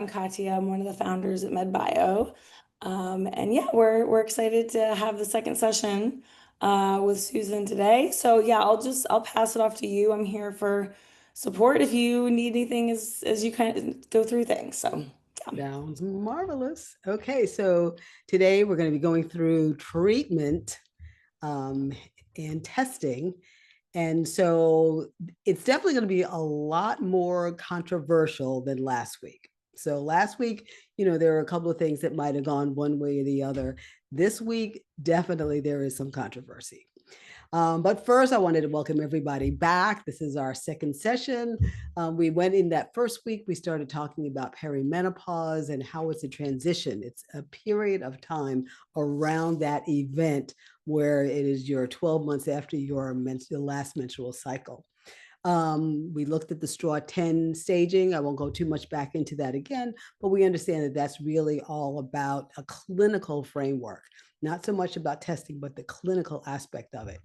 I'm Katya. I'm one of the founders at MedBio. And yeah, we're excited to have the second session with Susan today. So yeah, I'll pass it off to you. I'm here for support if you need anything as you kind of go through things. So yeah. Sounds marvelous. Okay, so today we're going to be going through treatment um, and testing. And so it's definitely going to be a lot more controversial than last week. So last week, there are a couple of things that might have gone one way or the other. This week, definitely there is some controversy. But first, I wanted to welcome everybody back. This is our second session. We went in that first week, we started talking about perimenopause and how it's a transition. It's a period of time around that event where it is your 12 months after your last menstrual cycle. We looked at the straw 10 staging. I won't go too much back into that again, but we understand that that's really all about a clinical framework, not so much about testing, but the clinical aspect of it.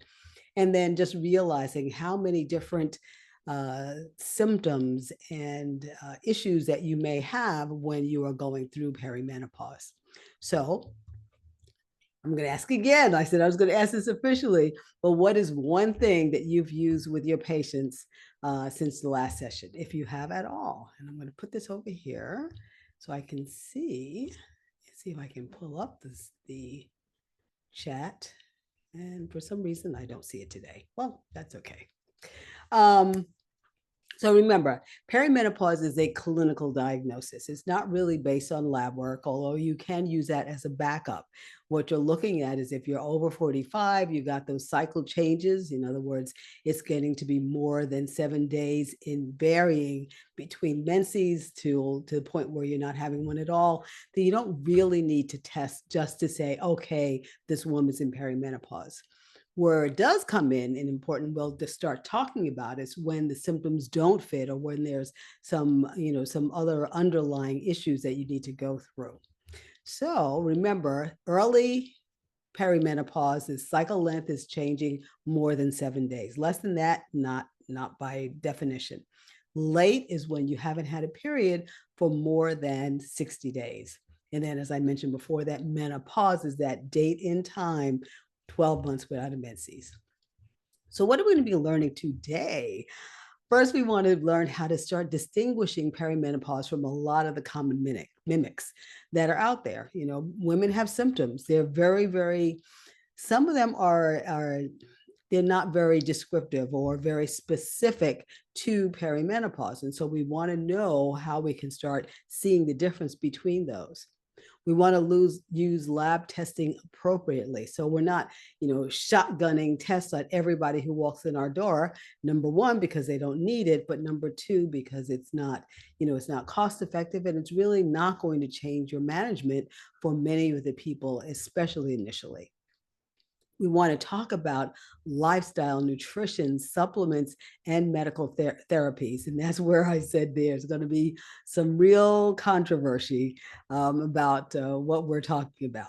And then just realizing how many different symptoms and issues that you may have when you are going through perimenopause. So I'm going to ask again. I said I was going to ask this officially, but what is one thing that you've used with your patients since the last session, if you have at all? And I'm going to put this over here so I can see if I can pull up the chat. And for some reason, I don't see it today. Well, that's okay. Um, so remember, perimenopause is a clinical diagnosis. It's not really based on lab work, although you can use that as a backup. What you're looking at is if you're over 45, you got those cycle changes. In other words, it's getting to be more than 7 days in varying between menses to the point where you're not having one at all. Then you don't really need to test just to say, okay, this woman's in perimenopause. Where it does come in and important, well, to start talking about is when the symptoms don't fit or when there's some other underlying issues that you need to go through. So remember, early perimenopause is cycle length is changing more than 7 days. Less than that, not by definition. Late is when you haven't had a period for more than 60 days. And then, as I mentioned before, that menopause is that date in time, 12 months without a menses. So, what are we going to be learning today? First, we want to learn how to start distinguishing perimenopause from a lot of the common mimics that are out there. Women have symptoms. They're very, very, some of them are they're not very descriptive or very specific to perimenopause. And so we want to know how we can start seeing the difference between those. We want to use lab testing appropriately. So we're not, shotgunning tests on everybody who walks in our door. Number one, because they don't need it, but number two, because it's not cost effective and it's really not going to change your management for many of the people, especially initially. We want to talk about lifestyle, nutrition, supplements, and medical therapies. And that's where I said there's going to be some real controversy about what we're talking about.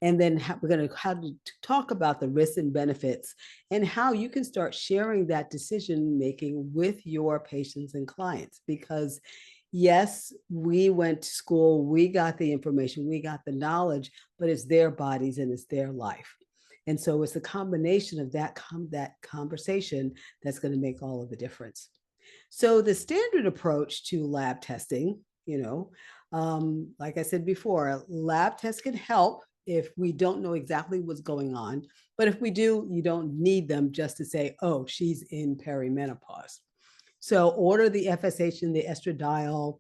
And then we're going to have to talk about the risks and benefits and how you can start sharing that decision making with your patients and clients. Because yes, we went to school, we got the information, we got the knowledge, but it's their bodies and it's their life. And so it's a combination of that conversation that's going to make all of the difference. So the standard approach to lab testing, like I said before, lab tests can help if we don't know exactly what's going on. But if we do, you don't need them just to say, oh, she's in perimenopause. So order the FSH and the estradiol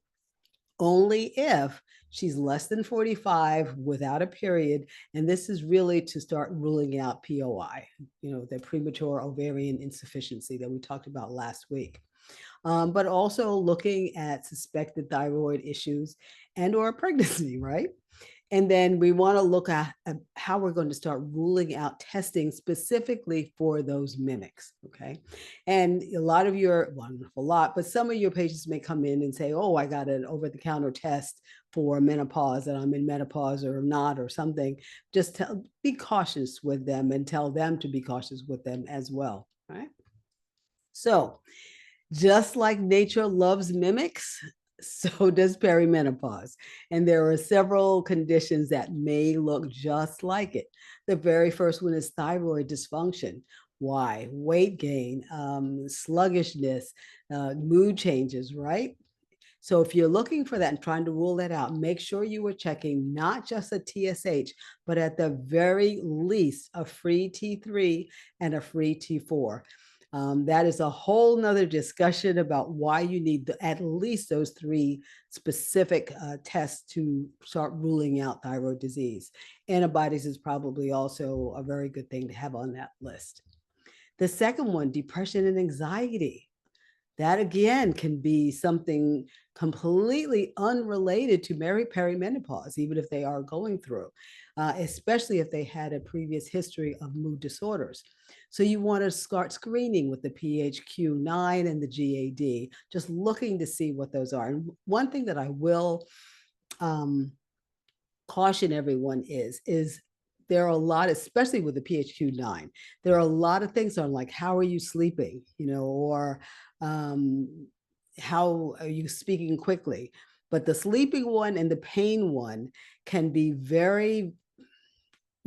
only if she's less than 45 without a period. And this is really to start ruling out POI, the premature ovarian insufficiency that we talked about last week. But also looking at suspected thyroid issues and or pregnancy, right? And then we want to look at how we're going to start ruling out testing specifically for those mimics. Okay. And a lot of well, not a lot, but some of your patients may come in and say, oh, I got an over the counter test for menopause and I'm in menopause or not or something. Just be cautious with them and tell them to be cautious with them as well. Right. So just like nature loves mimics, So does perimenopause. And there are several conditions that may look just like it. The very first one is thyroid dysfunction. Why? Weight gain, sluggishness, mood changes, right? So if you're looking for that and trying to rule that out, make sure you are checking not just a TSH, but at the very least a free T3 and a free T4. That is a whole nother discussion about why you need at least those three specific tests to start ruling out thyroid disease. Antibodies is probably also a very good thing to have on that list. The second one, depression and anxiety. That again can be something completely unrelated to perimenopause, even if they are going through, especially if they had a previous history of mood disorders. So you want to start screening with the PHQ-9 and the GAD, just looking to see what those are. And one thing that I will caution everyone is there are a lot, especially with the PHQ-9, there are a lot of things on like, how are you sleeping, or how are you speaking quickly? But the sleeping one and the pain one can be very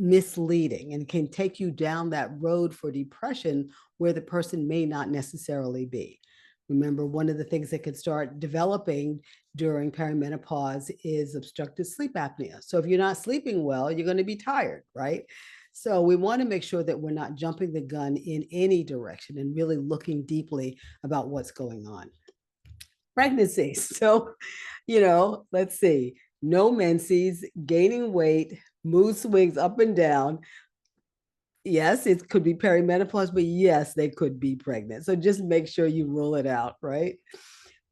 misleading and can take you down that road for depression where the person may not necessarily be. Remember, one of the things that could start developing during perimenopause is obstructive sleep apnea. So if you're not sleeping well, you're going to be tired, right? So we want to make sure that we're not jumping the gun in any direction and really looking deeply about what's going on. Pregnancy. So, let's see, no menses, gaining weight, mood swings up and down. Yes, it could be perimenopause, but yes, they could be pregnant. So just make sure you rule it out, right?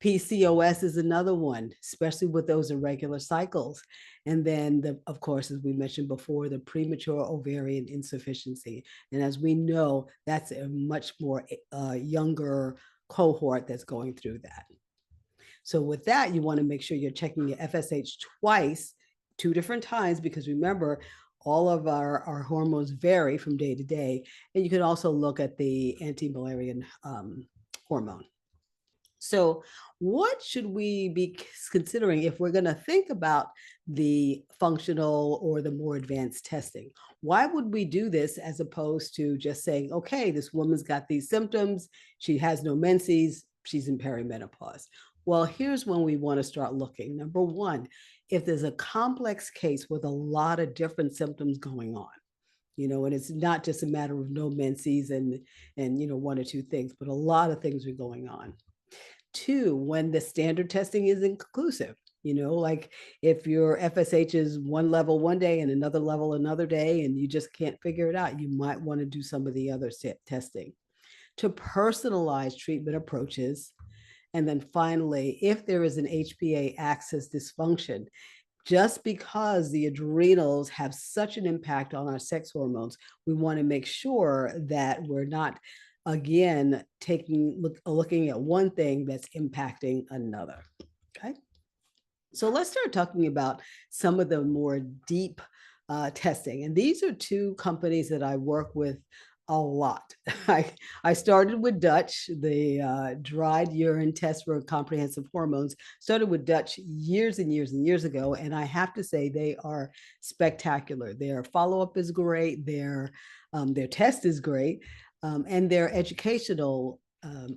PCOS is another one, especially with those irregular cycles. And then, of course, as we mentioned before, the premature ovarian insufficiency. And as we know, that's a much more younger cohort that's going through that. So with that, you want to make sure you're checking your FSH twice, 2 different times, because remember, all of our hormones vary from day to day. And you can also look at the anti-Müllerian hormone. So what should we be considering if we're going to think about the functional or the more advanced testing? Why would we do this as opposed to just saying, okay, this woman's got these symptoms, she has no menses, she's in perimenopause? Well, here's when we want to start looking. Number one, if there's a complex case with a lot of different symptoms going on, and it's not just a matter of no menses and one or two things, but a lot of things are going on. Two, when the standard testing is inconclusive, like if your FSH is one level one day and another level another day, and you just can't figure it out, you might want to do some of the other testing to personalize treatment approaches. And then finally, if there is an HPA axis dysfunction, just because the adrenals have such an impact on our sex hormones, we want to make sure that we're not, again, looking at one thing that's impacting another. Okay. So let's start talking about some of the more deep testing. And these are two companies that I work with a lot. I started with Dutch, the dried urine test for comprehensive hormones, started with Dutch years and years and years ago. And I have to say, they are spectacular. Their follow-up is great. Their test is great. And their educational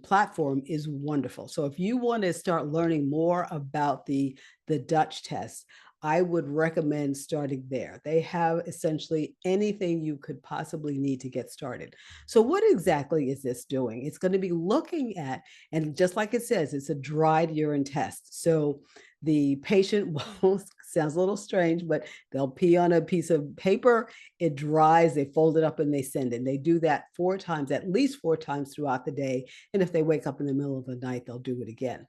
platform is wonderful. So if you want to start learning more about the Dutch test, I would recommend starting there. They have essentially anything you could possibly need to get started. So what exactly is this doing? It's going to be looking at, and just like it says, it's a dried urine test. So the patient, well, sounds a little strange, but they'll pee on a piece of paper, it dries, they fold it up and they send it. They do that 4 times, at least 4 times throughout the day. And if they wake up in the middle of the night, they'll do it again.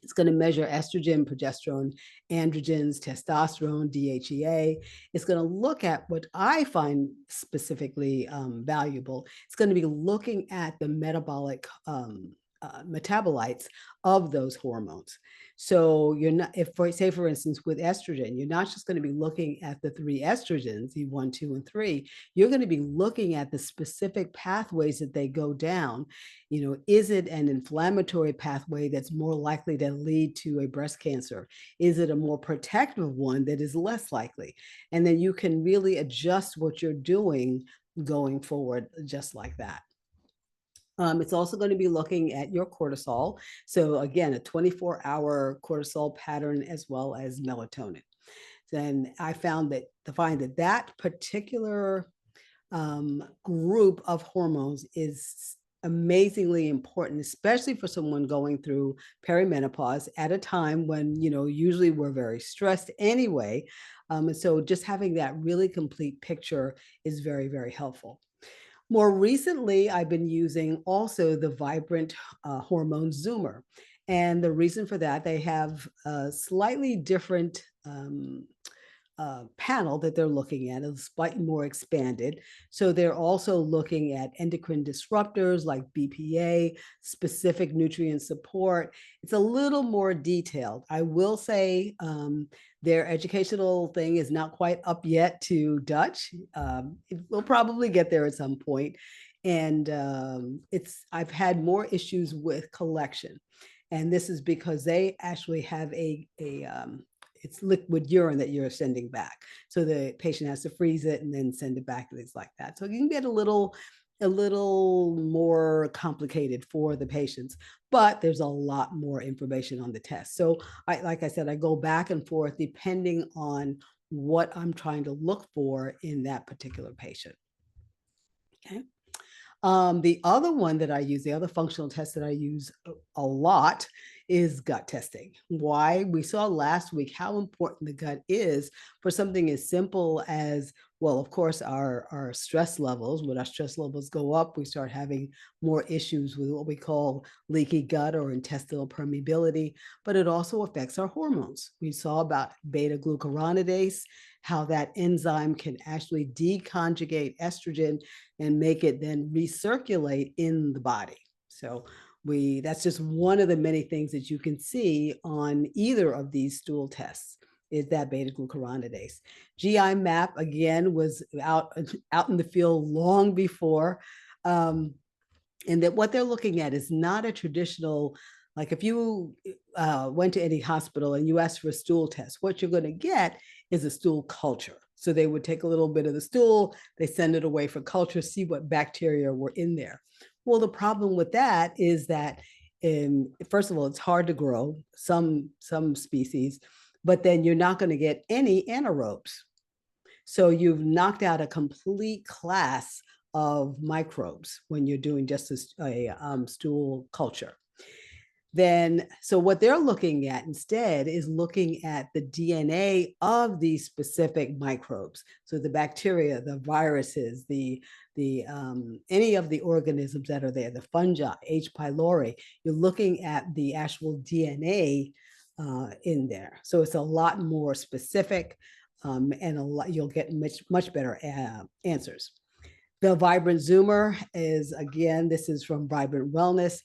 It's going to measure estrogen, progesterone, androgens, testosterone, DHEA. It's going to look at what I find specifically valuable. It's going to be looking at the metabolic metabolites of those hormones. So you're not, if for say for instance with estrogen, you're not just going to be looking at the three estrogens, E1, 2, and 3. You're going to be looking at the specific pathways that they go down. You know, is it an inflammatory pathway that's more likely to lead to a breast cancer? Is it a more protective one that is less likely? And then you can really adjust what you're doing going forward just like that. It's also going to be looking at your cortisol. So again, a 24-hour cortisol pattern as well as melatonin. Then I found that to find that that particular group of hormones is amazingly important, especially for someone going through perimenopause at a time when, you know, usually we're very stressed anyway. And so just having that really complete picture is very, very helpful. More recently, I've been using also the Vibrant hormone Zoomer. And the reason for that, they have a slightly different panel that they're looking at, is slightly more expanded. So they're also looking at endocrine disruptors like BPA, specific nutrient support. It's a little more detailed. I will say their educational thing is not quite up yet to Dutch. It will probably get there at some point. And I've had more issues with collection. And this is because they actually have it's liquid urine that you're sending back. So the patient has to freeze it and then send it back, things like that. So you can get a little more complicated for the patients, but there's a lot more information on the test. So like I said, I go back and forth depending on what I'm trying to look for in that particular patient. Okay. The other one that I use, the other functional test that I use a lot is gut testing. Why? We saw last week how important the gut is for something as simple as, well, of course, our stress levels. When our stress levels go up, we start having more issues with what we call leaky gut or intestinal permeability, but it also affects our hormones. We saw about beta glucuronidase, how that enzyme can actually deconjugate estrogen and make it then recirculate in the body. So that's just one of the many things that you can see on either of these stool tests, is that beta glucuronidase. GI map again was out in the field long before, and that what they're looking at is not a traditional, like if you went to any hospital and you asked for a stool test, what you're going to get is a stool culture. So they would take a little bit of the stool, they send it away for culture, see what bacteria were in there. Well, the problem with that is that, first of all, it's hard to grow some species, but then you're not going to get any anaerobes. So you've knocked out a complete class of microbes when you're doing just a stool culture. Then, so what they're looking at instead is looking at the DNA of these specific microbes. So the bacteria, the viruses, the any of the organisms that are there, the fungi, H. pylori, you're looking at the actual DNA in there. So it's a lot more specific, and you'll get much better answers. The Vibrant Zoomer is, again, this is from Vibrant Wellness.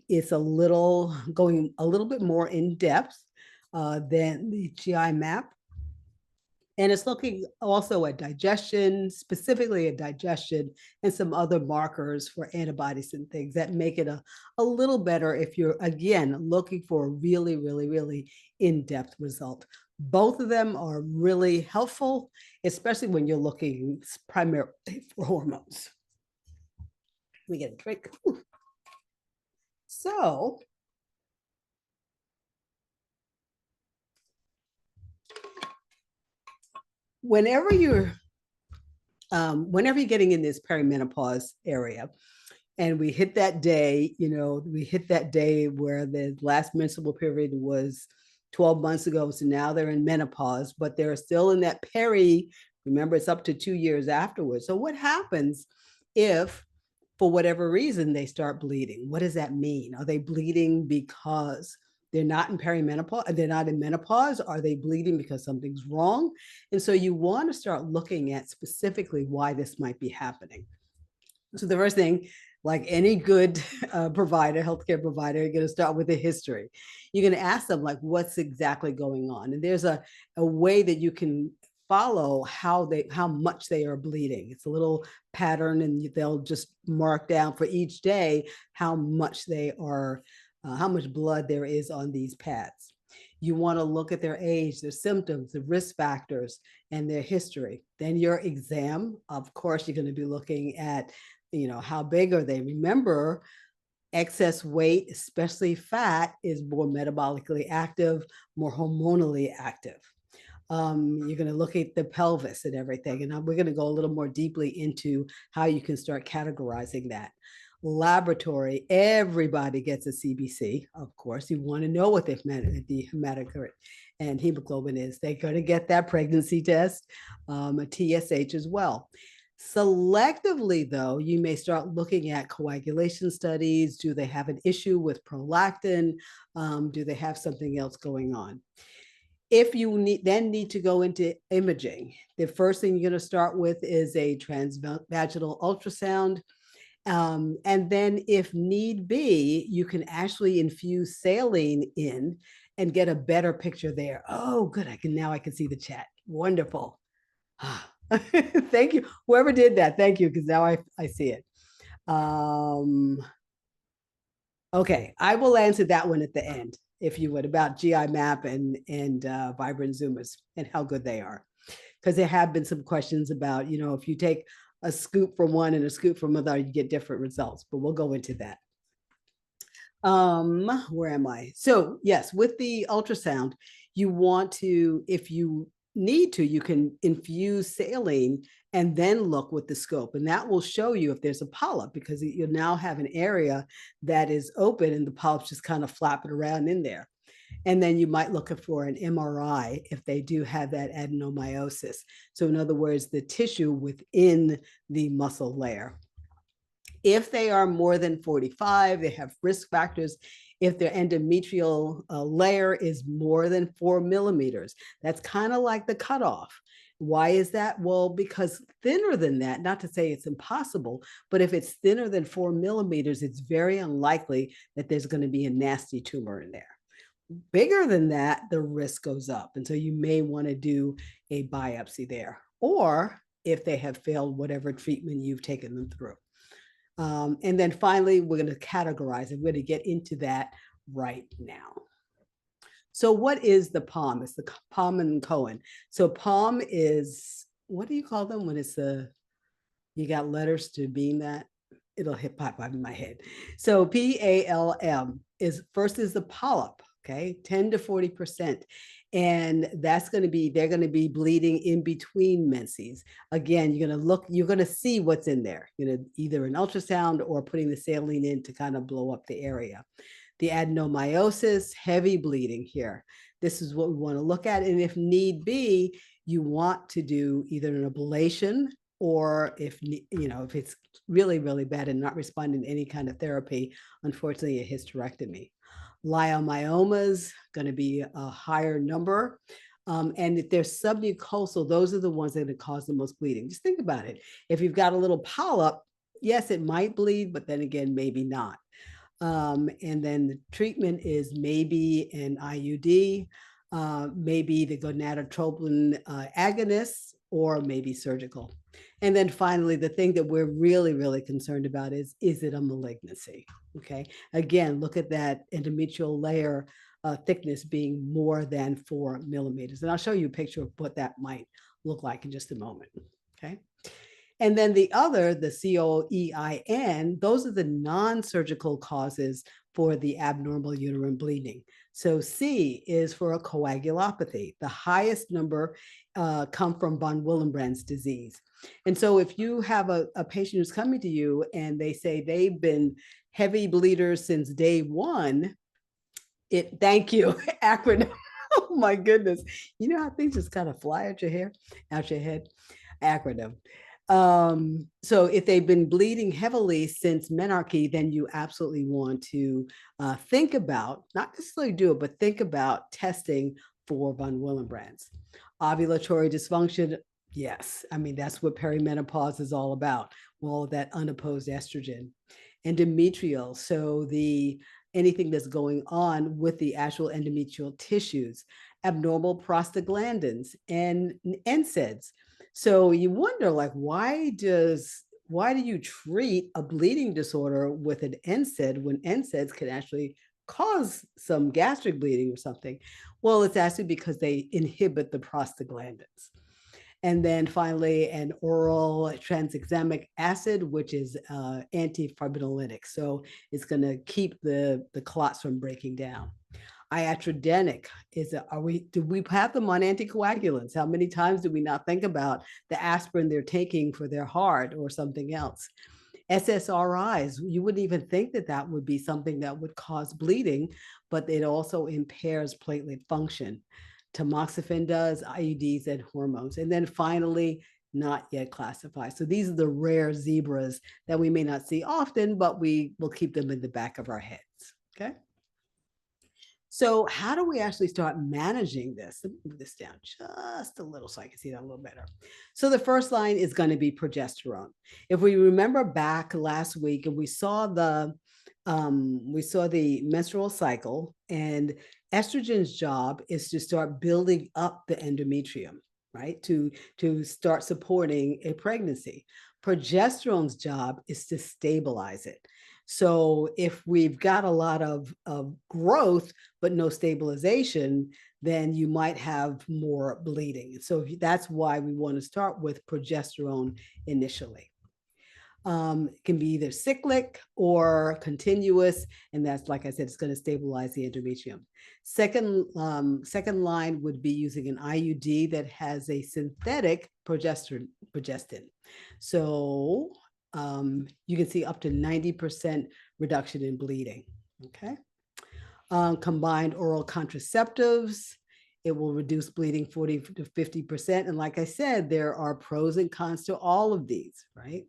It's going a little bit more in depth than the GI map. And it's looking also at digestion, specifically at digestion, and some other markers for antibodies and things that make it a little better if you're, again, looking for a really, really, really in-depth result. Both of them are really helpful, especially when you're looking primarily for hormones. Let me get a drink. So, whenever you're getting in this perimenopause area, and we hit that day, we hit that day where the last menstrual period was 12 months ago. So now they're in menopause, but they're still in that remember, it's up to 2 years afterwards. So what happens if, for whatever reason, they start bleeding? What does that mean? Are they bleeding because they're not in perimenopause? They're not in menopause? Are they bleeding because something's wrong? And so you want to start looking at specifically why this might be happening. So the first thing, like any good provider, healthcare provider, you're going to start with a history. You're going to ask them, like, what's exactly going on? And there's a way that you can follow how much they are bleeding. It's a little pattern, and they'll just mark down for each day how much they are, how much blood there is on these pads. You want to look at their age, their symptoms, the risk factors, and their history. Then your exam, of course, you're going to be looking at, how big are they? Remember, excess weight, especially fat, is more metabolically active, more hormonally active. You're going to look at the pelvis and everything. And we're going to go a little more deeply into how you can start categorizing that. Laboratory, everybody gets a CBC, of course. You want to know what the hematocrit and hemoglobin is. They're going to get that pregnancy test, a TSH as well. Selectively, though, you may start looking at coagulation studies. Do they have an issue with prolactin? Do they have something else going on? If you need to go into imaging, the first thing you're going to start with is a transvaginal ultrasound. And then if need be, you can actually infuse saline in and get a better picture there. Oh, good. Now I can see the chat. Wonderful. Thank you. Whoever did that, thank you, because now I see it. Okay, I will answer that one at the end, if you would, about GI map and vibrant zoomers and how good they are. Because there have been some questions about, if you take a scoop from one and a scoop from another, you get different results, but we'll go into that. Where am I? So yes, with the ultrasound, you want to, if you need to, you can infuse saline and then look with the scope, and that will show you if there's a polyp, because you now have an area that is open and the polyp's just kind of flapping around in there. And then you might look for an MRI if they do have that adenomyosis. So in other words, the tissue within the muscle layer. If they are more than 45, they have risk factors. If their endometrial layer is more than 4 millimeters, that's kind of like the cutoff. Why is that? Well, because thinner than that, not to say it's impossible, but if it's thinner than 4 millimeters, it's very unlikely that there's going to be a nasty tumor in there. Bigger than that, the risk goes up. And so you may want to do a biopsy there, or if they have failed whatever treatment you've taken them through. And then finally, we're going to categorize, and we're going to get into that right now. So what is the POM? It's the POM and Cohen. So POM is, what do you call them when it's you got letters to beam that? It'll hit pop up in my head. So PALM is the polyp, okay, 10 to 40%. And that's going to be, they're going to be bleeding in between menses. Again, you're going to see what's in there, either an ultrasound or putting the saline in to kind of blow up the area. The adenomyosis, heavy bleeding here. This is what we want to look at. And if need be, you want to do either an ablation, or if it's really, really bad and not responding to any kind of therapy, unfortunately, a hysterectomy. Leiomyomas, going to be a higher number. And if they're submucosal, those are the ones that are going to cause the most bleeding. Just think about it. If you've got a little polyp, yes, it might bleed, but then again, maybe not. And then the treatment is maybe an IUD, maybe the gonadotropin agonist, or maybe surgical. And then finally, the thing that we're really, really concerned about is it a malignancy? Okay. Again, look at that endometrial layer thickness being more than 4 millimeters. And I'll show you a picture of what that might look like in just a moment. Okay. And then the COEIN, those are the non-surgical causes for the abnormal uterine bleeding. So C is for a coagulopathy. The highest number come from von Willebrand's disease. And so if you have a patient who's coming to you and they say they've been heavy bleeders since day one, thank you, acronym. Oh my goodness. You know how things just kind of fly out your head? Acronym. So if they've been bleeding heavily since menarche, then you absolutely want to think about, not necessarily do it, but think about testing for von Willebrand's. Ovulatory dysfunction, yes. I mean, that's what perimenopause is all about, all of that unopposed estrogen. endometrial, so the anything that's going on with the actual endometrial tissues, abnormal prostaglandins, and NSAIDs. So you wonder, like, why do you treat a bleeding disorder with an NSAID when NSAIDs can actually cause some gastric bleeding or something? Well, it's actually because they inhibit the prostaglandins. And then finally, an oral tranexamic acid, which is antifibrinolytic. So it's going to keep the clots from breaking down. Iatrogenic is do we have them on anticoagulants? How many times do we not think about the aspirin they're taking for their heart or something else? SSRIs, you wouldn't even think that that would be something that would cause bleeding, but it also impairs platelet function. Tamoxifen does, IUDs, and hormones. And then finally, not yet classified. So these are the rare zebras that we may not see often, but we will keep them in the back of our heads. Okay. So how do we actually start managing this? Let me move this down just a little so I can see that a little better. So the first line is going to be progesterone. If we remember back last week and we saw the menstrual cycle, and estrogen's job is to start building up the endometrium, right? To start supporting a pregnancy. Progesterone's job is to stabilize it. So if we've got a lot of growth, but no stabilization, then you might have more bleeding. So that's why we want to start with progesterone initially. It can be either cyclic or continuous, and that's, like I said, it's going to stabilize the endometrium. Second line would be using an IUD that has a synthetic progestin. So you can see up to 90% reduction in bleeding. Okay. Combined oral contraceptives, it will reduce bleeding 40 to 50%. And like I said, there are pros and cons to all of these, right?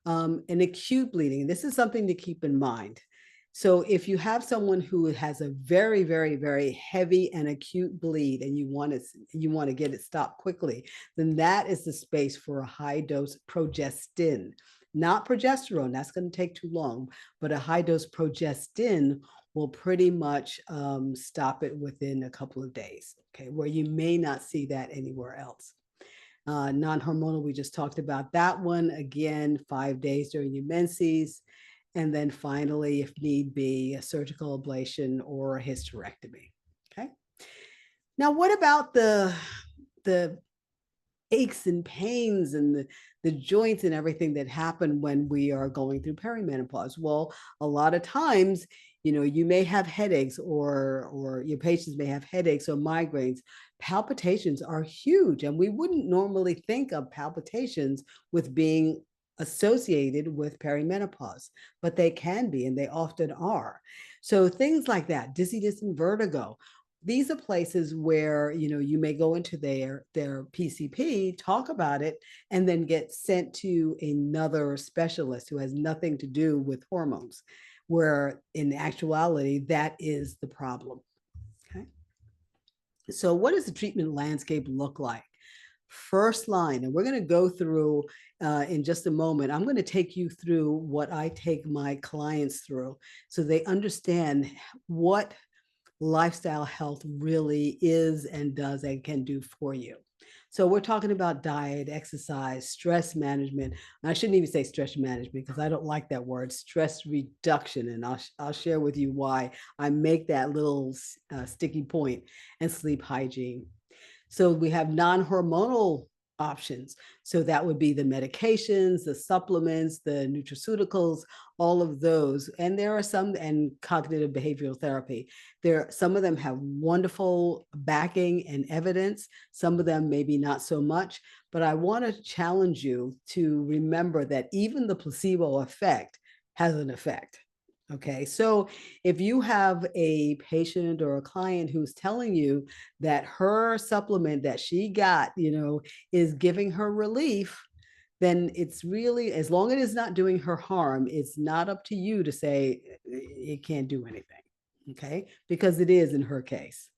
And acute bleeding, this is something to keep in mind. So if you have someone who has a very, very, very heavy and acute bleed and you want to get it stopped quickly, then that is the space for a high dose progestin, not progesterone. That's going to take too long, but a high dose progestin will pretty much stop it within a couple of days, okay, where you may not see that anywhere else. Non-hormonal, we just talked about that one. Again, 5 days during your menses. And then finally, if need be, a surgical ablation or a hysterectomy. Okay. Now, what about the aches and pains and the joints and everything that happen when we are going through perimenopause? Well, a lot of times, you may have headaches, or your patients may have headaches or migraines. Palpitations are huge, and we wouldn't normally think of palpitations with being associated with perimenopause, but they can be, and they often are. So things like that, dizziness and vertigo, these are places where you may go into their PCP, talk about it, and then get sent to another specialist who has nothing to do with hormones, where in actuality that is the problem. Okay. So what does the treatment landscape look like? First line, and we're going to go through in just a moment. I'm going to take you through what I take my clients through so they understand what lifestyle health really is and does and can do for you. So we're talking about diet, exercise, stress management. And I shouldn't even say stress management because I don't like that word, stress reduction. And I'll share with you why I make that little sticky point, and sleep hygiene. So we have non-hormonal options. So that would be the medications, the supplements, the nutraceuticals, all of those. And there are some, and cognitive behavioral therapy. Some of them have wonderful backing and evidence. Some of them maybe not so much. But I want to challenge you to remember that even the placebo effect has an effect. Okay, so if you have a patient or a client who's telling you that her supplement that she got, is giving her relief, then it's really, as long as it's not doing her harm, it's not up to you to say it can't do anything. Okay, because it is in her case.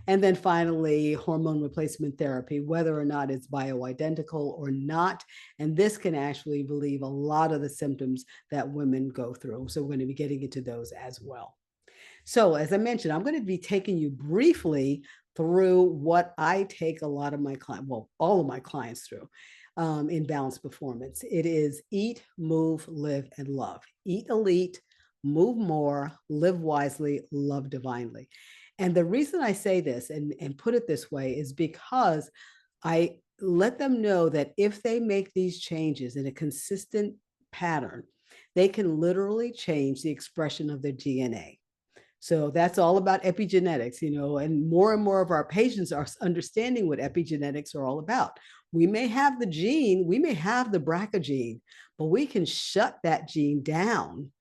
And then finally, hormone replacement therapy, whether or not it's bioidentical or not. And this can actually relieve a lot of the symptoms that women go through. So we're going to be getting into those as well. So, as I mentioned, I'm going to be taking you briefly through what I take a lot of my clients, well, all of my clients through in balanced performance. It is eat, move, live, and love. Eat elite, move more, live wisely, love divinely. And the reason I say this and put it this way is because I let them know that if they make these changes in a consistent pattern, they can literally change the expression of their DNA. So that's all about epigenetics, and more of our patients are understanding what epigenetics are all about. We may have the gene, we may have the BRCA gene, but we can shut that gene down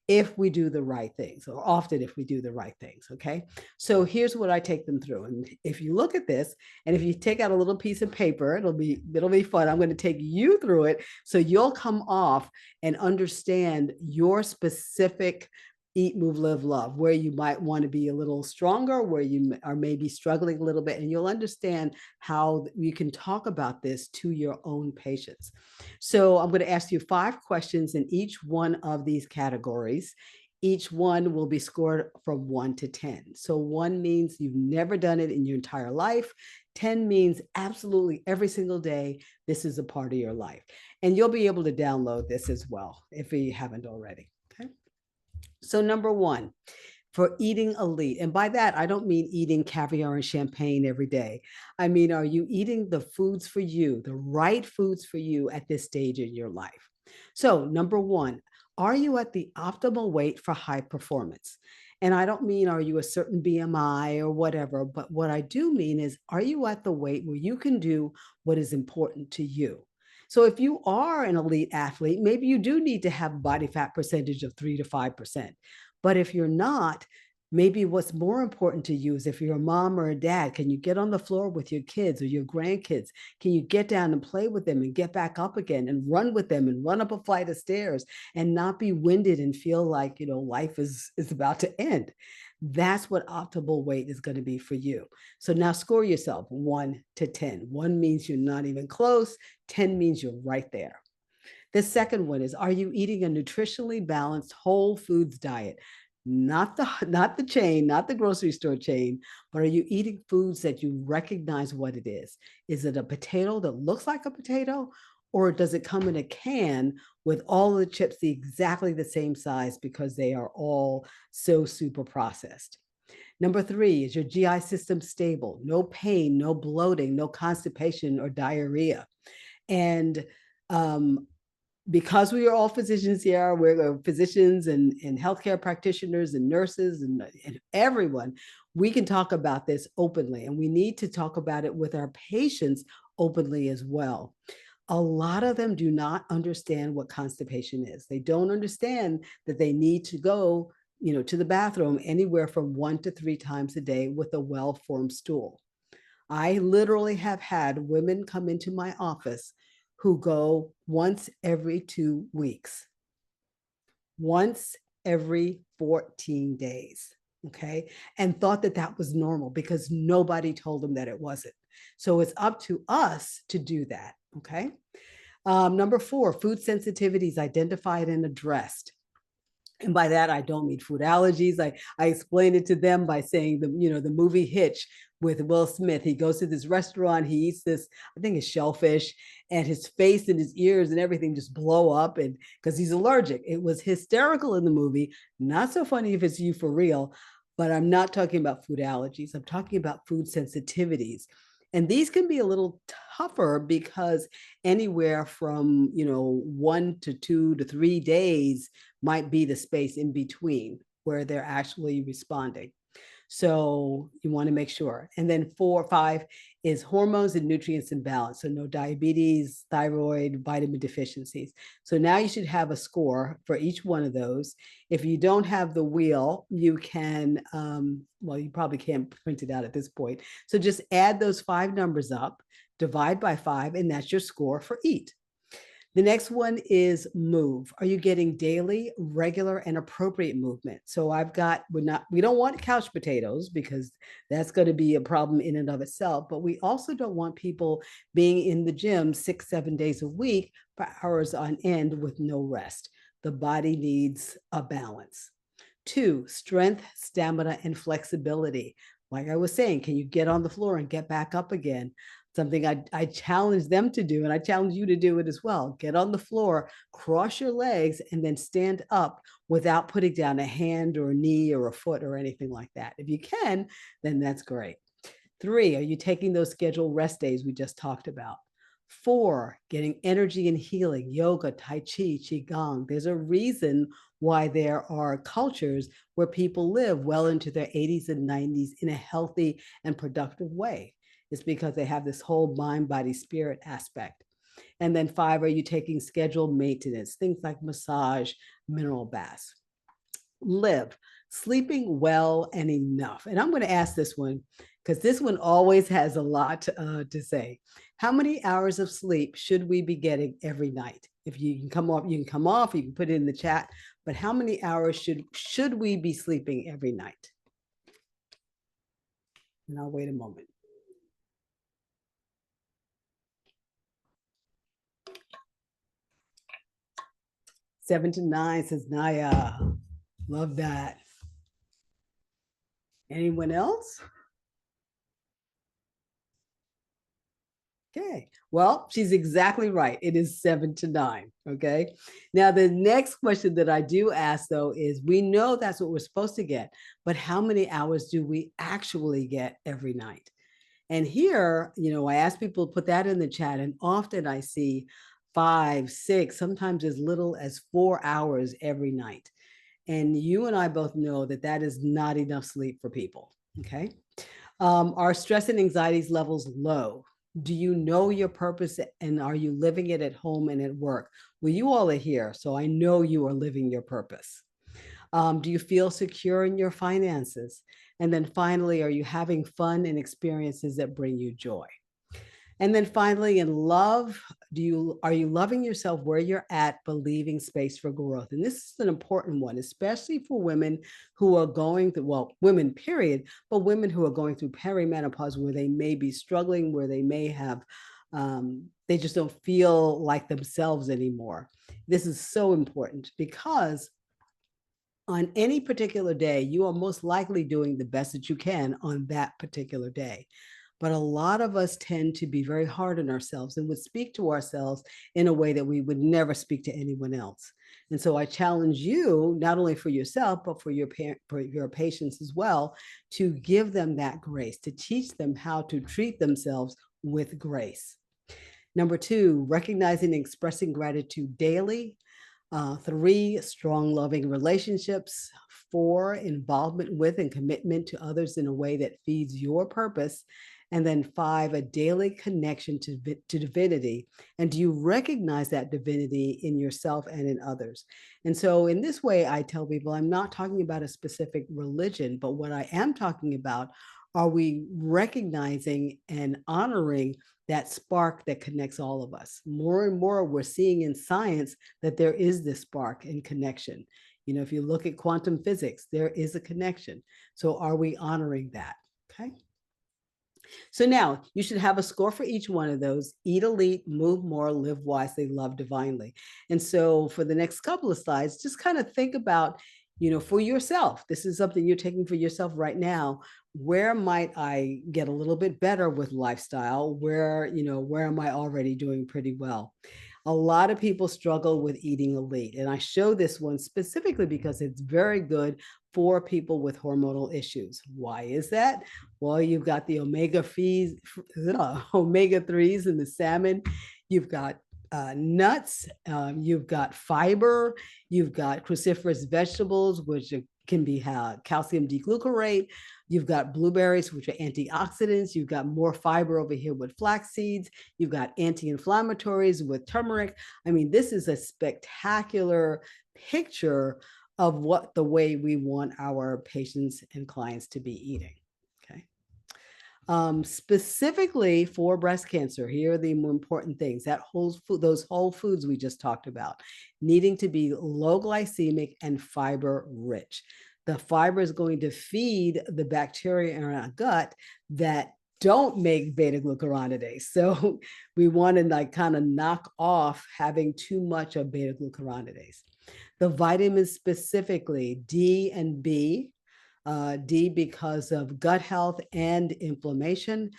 if we do the right things, or often if we do the right things. Okay. So here's what I take them through. And if you look at this, and if you take out a little piece of paper, it'll be fun. I'm going to take you through it so you'll come off and understand your specific eat, move, live, love, where you might want to be a little stronger, where you are maybe struggling a little bit, and you'll understand how you can talk about this to your own patients. So I'm going to ask you 5 questions in each one of these categories. Each one will be scored from 1 to 10. So 1 means you've never done it in your entire life. 10 means absolutely every single day, this is a part of your life. And you'll be able to download this as well if you haven't already. Okay. So number 1, for eating elite. And by that, I don't mean eating caviar and champagne every day. I mean, are you eating the foods for you, the right foods for you at this stage in your life? So number 1, are you at the optimal weight for high performance? And I don't mean are you a certain BMI or whatever, but what I do mean is, are you at the weight where you can do what is important to you? So if you are an elite athlete, maybe you do need to have a body fat percentage of 3 to 5%. But if you're not, maybe what's more important to you is, if you're a mom or a dad, can you get on the floor with your kids or your grandkids? Can you get down and play with them and get back up again and run with them and run up a flight of stairs and not be winded and feel like, life is about to end? That's what optimal weight is going to be for you. So now score yourself 1 to 10. 1 means you're not even close. 10 means you're right there. The second one is, are you eating a nutritionally balanced whole foods diet? Not the chain, not the grocery store chain, but are you eating foods that you recognize what it is? Is it a potato that looks like a potato, or does it come in a can with all the chips exactly the same size because they are all so super processed? Number 3, is your GI system stable? No pain, no bloating, no constipation or diarrhea. And because we are all physicians here, we're physicians and healthcare practitioners and nurses and everyone, we can talk about this openly, and we need to talk about it with our patients openly as well. A lot of them do not understand what constipation is. They don't understand that they need to go, to the bathroom anywhere from 1 to 3 times a day with a well-formed stool. I literally have had women come into my office who go once every 2 weeks, once every 14 days. Okay. And thought that that was normal because nobody told them that it wasn't. So it's up to us to do that. Okay. Number 4, food sensitivities identified and addressed. And by that, I don't mean food allergies. I explained it to them by saying the movie Hitch with Will Smith. He goes to this restaurant, he eats this, I think it's shellfish, and his face and his ears and everything just blow up, and because he's allergic. It was hysterical in the movie. Not so funny if it's you for real, but I'm not talking about food allergies. I'm talking about food sensitivities. And these can be a little tougher because anywhere from 1 to 2 to 3 days might be the space in between where they're actually responding. So you want to make sure. And then 4, 5 is hormones and nutrients in balance. So no diabetes, thyroid, vitamin deficiencies. So now you should have a score for each one of those. If you don't have the wheel, you can, well, you probably can't print it out at this point. So just add those 5 numbers up, divide by 5, and that's your score for eat. The next one is move. Are you getting daily, regular, and appropriate movement? So we don't want couch potatoes because that's going to be a problem in and of itself, but we also don't want people being in the gym 6, 7 days a week for hours on end with no rest. The body needs a balance. Two, strength, stamina, and flexibility. Like I was saying, can you get on the floor and get back up again? Something I challenge them to do, and I challenge you to do it as well. Get on the floor, cross your legs, and then stand up without putting down a hand or a knee or a foot or anything like that. If you can, then that's great. Three, are you taking those scheduled rest days we just talked about? Four, getting energy and healing, yoga, Tai Chi, Qigong. There's a reason why there are cultures where people live well into their 80s and 90s in a healthy and productive way. It's because they have this whole mind, body, spirit aspect. And then five, are you taking scheduled maintenance, things like massage, mineral baths? Live, sleeping well and enough. And I'm going to ask this one because this one always has a lot to say. How many hours of sleep should we be getting every night? If you can come off, you can come off, you can put it in the chat, but how many hours should we be sleeping every night? And I'll wait a moment. 7 to 9, says Naya. Love that. Anyone else? Okay. Well, she's exactly right. It is 7 to 9. Okay. Now, the next question that I do ask, though, is we know that's what we're supposed to get, but how many hours do we actually get every night? And here, I ask people to put that in the chat, and often I see 5, 6, sometimes as little as 4 hours every night. And you and I both know that that is not enough sleep for people. Okay. Are stress and anxieties levels low? Do you know your purpose and are you living it at home and at work? Well, you all are here, so I know you are living your purpose. Do you feel secure in your finances? And then finally, are you having fun and experiences that bring you joy? And then finally, in love, are you loving yourself where you're at, believing space for growth? And this is an important one, especially for women who are going through, well, women, period, but women who are going through perimenopause where they may be struggling, where they may have, they just don't feel like themselves anymore. This is so important because on any particular day, you are most likely doing the best that you can on that particular day. But a lot of us tend to be very hard on ourselves and would speak to ourselves in a way that we would never speak to anyone else. And so I challenge you, not only for yourself, but for your patients as well, to give them that grace, to teach them how to treat themselves with grace. Number two, recognizing and expressing gratitude daily. 3, strong, loving relationships. 4, involvement with and commitment to others in a way that feeds your purpose. And then 5, a daily connection to divinity. And do you recognize that divinity in yourself and in others? And so in this way, I tell people, I'm not talking about a specific religion, but what I am talking about, are we recognizing and honoring that spark that connects all of us? More and more, we're seeing in science that there is this spark and connection. If you look at quantum physics, there is a connection. So are we honoring that? Okay. So now you should have a score for each one of those: eat elite, move more, live wisely, love divinely. And so for the next couple of slides, just kind of think about, for yourself, this is something you're taking for yourself right now. Where might I get a little bit better with lifestyle? Where am I already doing pretty well? A lot of people struggle with eating elite. And I show this one specifically because it's very good for people with hormonal issues. Why is that? Well, you've got the omega-3s in the salmon. You've got nuts. You've got fiber. You've got cruciferous vegetables, which can be calcium deglucarate. You've got blueberries, which are antioxidants. You've got more fiber over here with flax seeds. You've got anti-inflammatories with turmeric. I mean, this is a spectacular picture of what the way we want our patients and clients to be eating. Okay. Specifically for breast cancer, here are the more important things. That whole food, those whole foods we just talked about, needing to be low glycemic and fiber rich. The fiber is going to feed the bacteria in our gut that don't make beta glucuronidase. So we want to like kind of knock off having too much of beta glucuronidase. The vitamins specifically D and B. D because of gut health and inflammation.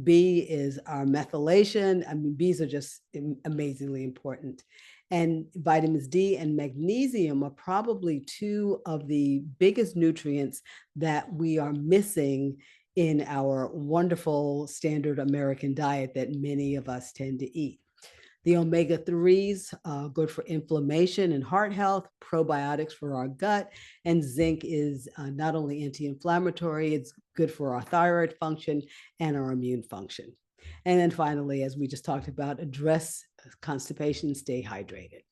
B is our methylation. I mean, B's are just amazingly important. And vitamins D and magnesium are probably two of the biggest nutrients that we are missing in our wonderful standard American diet that many of us tend to eat. The omega-3s, good for inflammation and heart health, probiotics for our gut, and zinc is not only anti-inflammatory, it's good for our thyroid function and our immune function. And then finally, as we just talked about, address constipation, stay hydrated.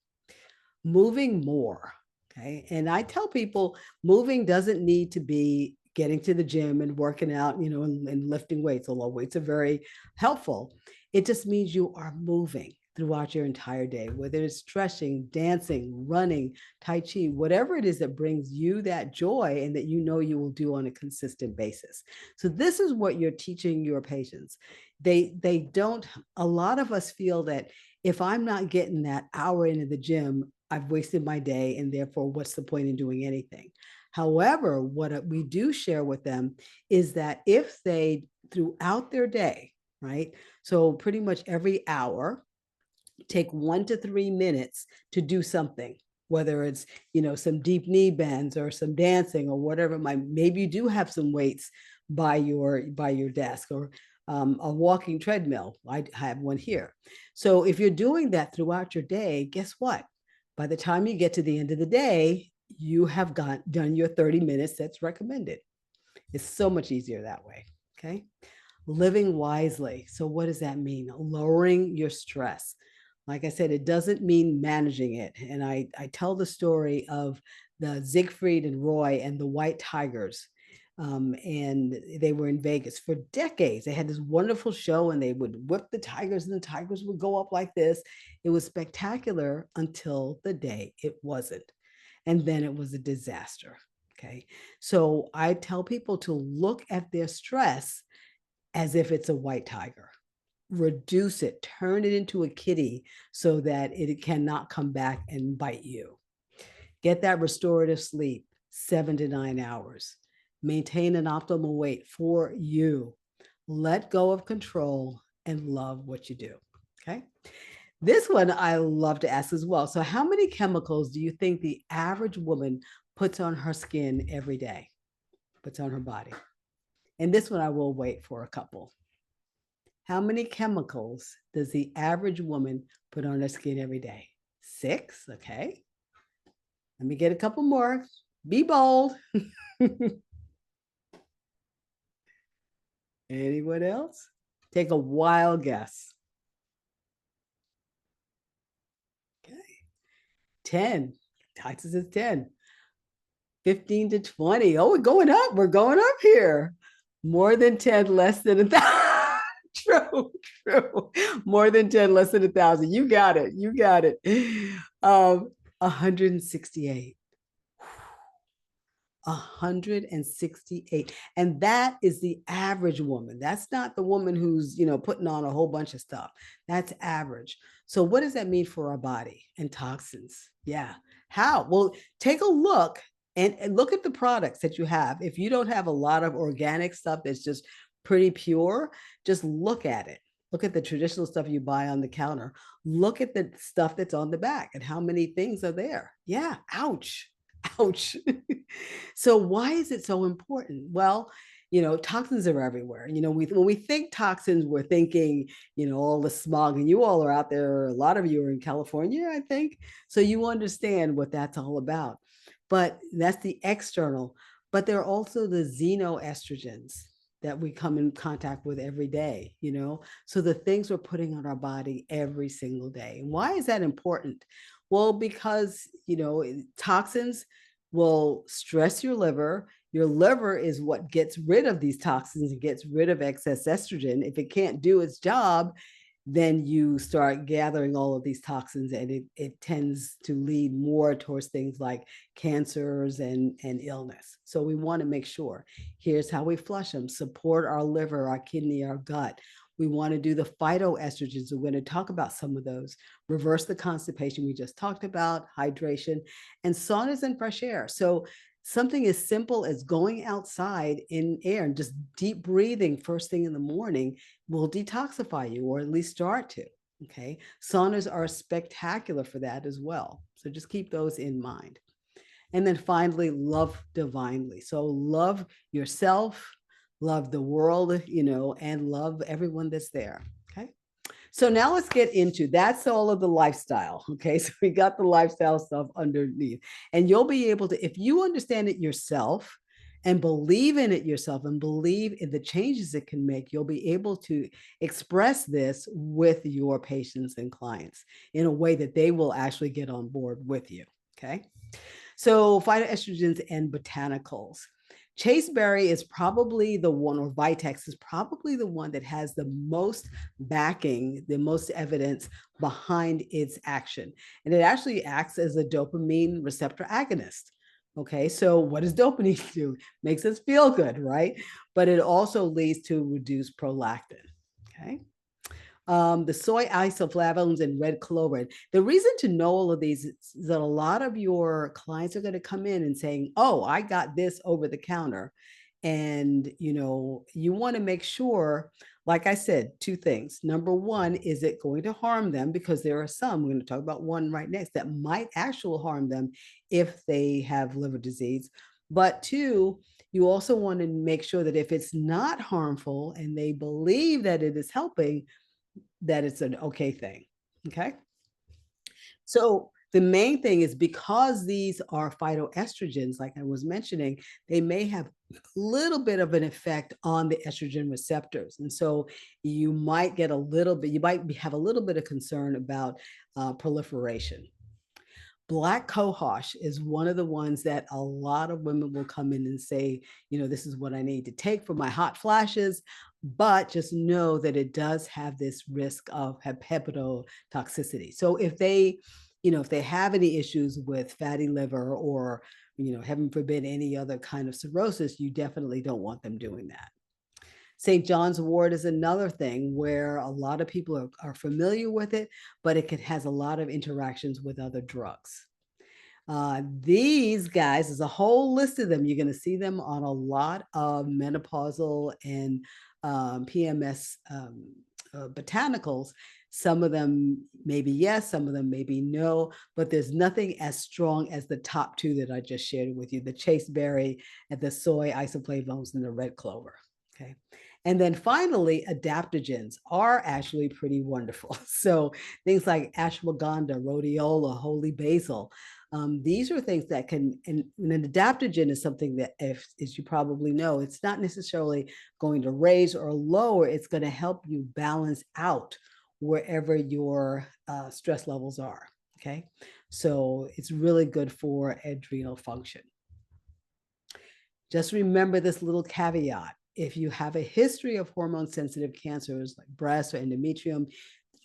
Moving more, okay? And I tell people moving doesn't need to be getting to the gym and working out, and lifting weights, although weights are very helpful. It just means you are moving throughout your entire day, whether it's stretching, dancing, running, Tai Chi, whatever it is that brings you that joy and that you will do on a consistent basis. So this is what you're teaching your patients. They don't, a lot of us feel that if I'm not getting that hour into the gym, I've wasted my day, and therefore, what's the point in doing anything? However, what we do share with them is that if they, throughout their day, right? So pretty much every hour, take 1 to 3 minutes to do something, whether it's, some deep knee bends or some dancing or whatever. Maybe you do have some weights by your desk, or a walking treadmill. I have one here. So if you're doing that throughout your day, guess what? By the time you get to the end of the day, you have done your 30 minutes that's recommended. It's so much easier that way. Okay. Living wisely. So what does that mean? Lowering your stress. Like I said, it doesn't mean managing it. And I tell the story of the Siegfried and Roy and the white tigers. And they were in Vegas for decades. They had this wonderful show, and they would whip the tigers, and the tigers would go up like this. It was spectacular until the day it wasn't. And then it was a disaster. Okay. So I tell people to look at their stress as if it's a white tiger. Reduce it, turn it into a kitty so that it cannot come back and bite you. Get that restorative sleep, 7 to 9 hours. Maintain an optimal weight for you. Let go of control and love what you do. Okay. This one I love to ask as well. So, how many chemicals do you think the average woman puts on her skin every day, puts on her body? And this one I will wait for a couple. How many chemicals does the average woman put on her skin every day? 6. Okay. Let me get a couple more. Be bold. Anyone else? Take a wild guess. Okay. 10. Texas is 10. 15 to 20. Oh, we're going up. We're going up here. More than 10, less than 1,000. True, true. More than 10, less than 1,000. You got it. You got it. 168. 168. And that is the average woman. That's not the woman who's, putting on a whole bunch of stuff. That's average. So what does that mean for our body and toxins? Yeah. How? Well, take a look and look at the products that you have. If you don't have a lot of organic stuff that's just pretty pure, just look at it. Look at the traditional stuff you buy on the counter. Look at the stuff that's on the back and how many things are there. Yeah. Ouch. Ouch. So why is it so important? Well, toxins are everywhere. When we think toxins, we're thinking, all the smog, and you all are out there. A lot of you are in California, I think. So you understand what that's all about. But that's the external. But there are also the xenoestrogens that we come in contact with every day, So the things we're putting on our body every single day. And why is that important? Well, because, toxins will stress your liver, Your liver is what gets rid of these toxins and gets rid of excess estrogen. If it can't do its job, then you start gathering all of these toxins, and it tends to lead more towards things like cancers and illness. So we want to make sure, here's how we flush them: support our liver, our kidney, our gut. We want to do the phytoestrogens. We're going to talk about some of those. Reverse the constipation we just talked about, hydration, and saunas and fresh air. So something as simple as going outside in air and just deep breathing first thing in the morning will detoxify you, or at least start to. Okay. Saunas are spectacular for that as well. So just keep those in mind. And then finally, love divinely. So love yourself, love the world, and love everyone that's there. Okay. So now let's get into, that's all of the lifestyle. Okay. So we got the lifestyle stuff underneath, and you'll be able to, if you understand it yourself and believe in it yourself and believe in the changes it can make, you'll be able to express this with your patients and clients in a way that they will actually get on board with you. Okay. So phytoestrogens and botanicals. Chaseberry is probably the one, or Vitex is probably the one that has the most backing, the most evidence behind its action. And it actually acts as a dopamine receptor agonist. Okay, so what does dopamine do? Makes us feel good, right? But it also leads to reduced prolactin. Okay. The soy isoflavones and red clover. The reason to know all of these is that a lot of your clients are going to come in and saying, "Oh, I got this over the counter," and you want to make sure. Like I said, two things. Number one, is it going to harm them? Because there are some, we're going to talk about one right next, that might actually harm them if they have liver disease. But two, you also want to make sure that if it's not harmful and they believe that it is helping, that it's an okay thing. Okay. So the main thing is, because these are phytoestrogens, like I was mentioning, they may have a little bit of an effect on the estrogen receptors. And so you might get a little bit, you might have a little bit of concern about proliferation. Black cohosh is one of the ones that a lot of women will come in and say, this is what I need to take for my hot flashes. But just know that it does have this risk of hepatotoxicity. So if they have any issues with fatty liver, or, heaven forbid, any other kind of cirrhosis, you definitely don't want them doing that. St. John's wort is another thing where a lot of people are familiar with it, but it has a lot of interactions with other drugs. These guys, there's a whole list of them. You're going to see them on a lot of menopausal and PMS botanicals. Some of them maybe yes, some of them maybe no, but there's nothing as strong as the top two that I just shared with you: the chaseberry and the soy isoflavones and the red clover. Okay. And then finally, adaptogens are actually pretty wonderful. So things like ashwagandha, rhodiola, holy basil. These are things that can, and an adaptogen is something that, as you probably know, it's not necessarily going to raise or lower, it's going to help you balance out wherever your stress levels are. Okay. So it's really good for adrenal function. Just remember this little caveat: if you have a history of hormone sensitive cancers like breast or endometrium,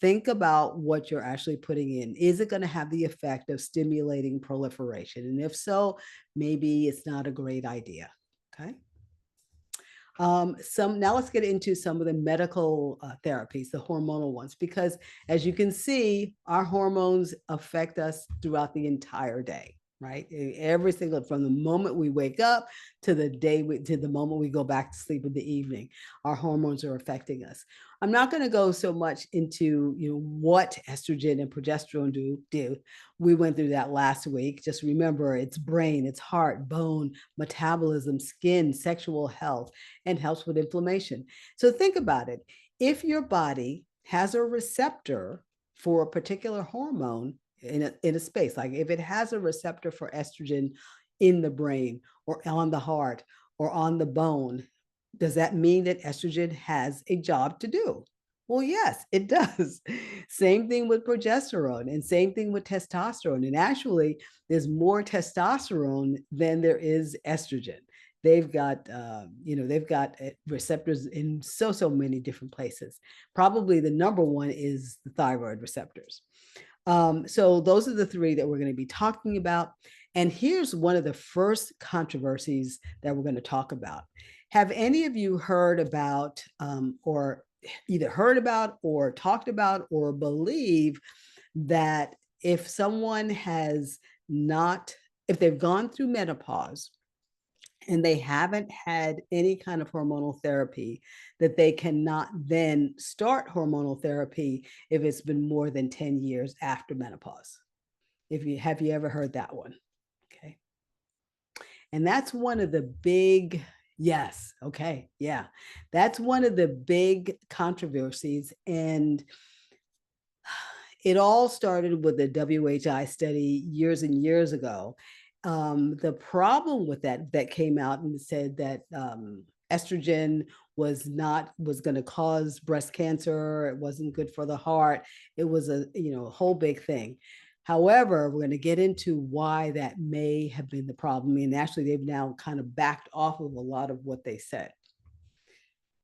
think about what you're actually putting in. Is it going to have the effect of stimulating proliferation? And if so, maybe it's not a great idea. Okay. Now let's get into some of the medical therapies, the hormonal ones, because as you can see, our hormones affect us throughout the entire day, right? Every single, from the moment we wake up to the moment we go back to sleep in the evening, our hormones are affecting us. I'm not going to go so much into what estrogen and progesterone do. We went through that last week. Just remember, it's brain, it's heart, bone, metabolism, skin, sexual health, and helps with inflammation. So think about it. If your body has a receptor for a particular hormone in a space, like if it has a receptor for estrogen in the brain or on the heart or on the bone, does that mean that estrogen has a job to do? Well, yes, it does. Same thing with progesterone, and same thing with testosterone. And actually, there's more testosterone than there is estrogen. they've got receptors in so many different places. Probably the number one is the thyroid receptors. So those are the three that we're going to be talking about. And here's one of the first controversies that we're going to talk about. Have any of you heard about, or either heard about, or talked about, or believe that if someone has not, if they've gone through menopause and they haven't had any kind of hormonal therapy, that they cannot then start hormonal therapy if it's been more than 10 years after menopause? If you have you ever heard that one? Okay. And that's one of the big, yes, okay, yeah. That's one of the big controversies. And it all started with the WHI study years and years ago. The problem with that came out and said that estrogen was going to cause breast cancer. It wasn't good for the heart. It was a whole big thing. However, we're going to get into why that may have been the problem. And actually, they've now kind of backed off of a lot of what they said.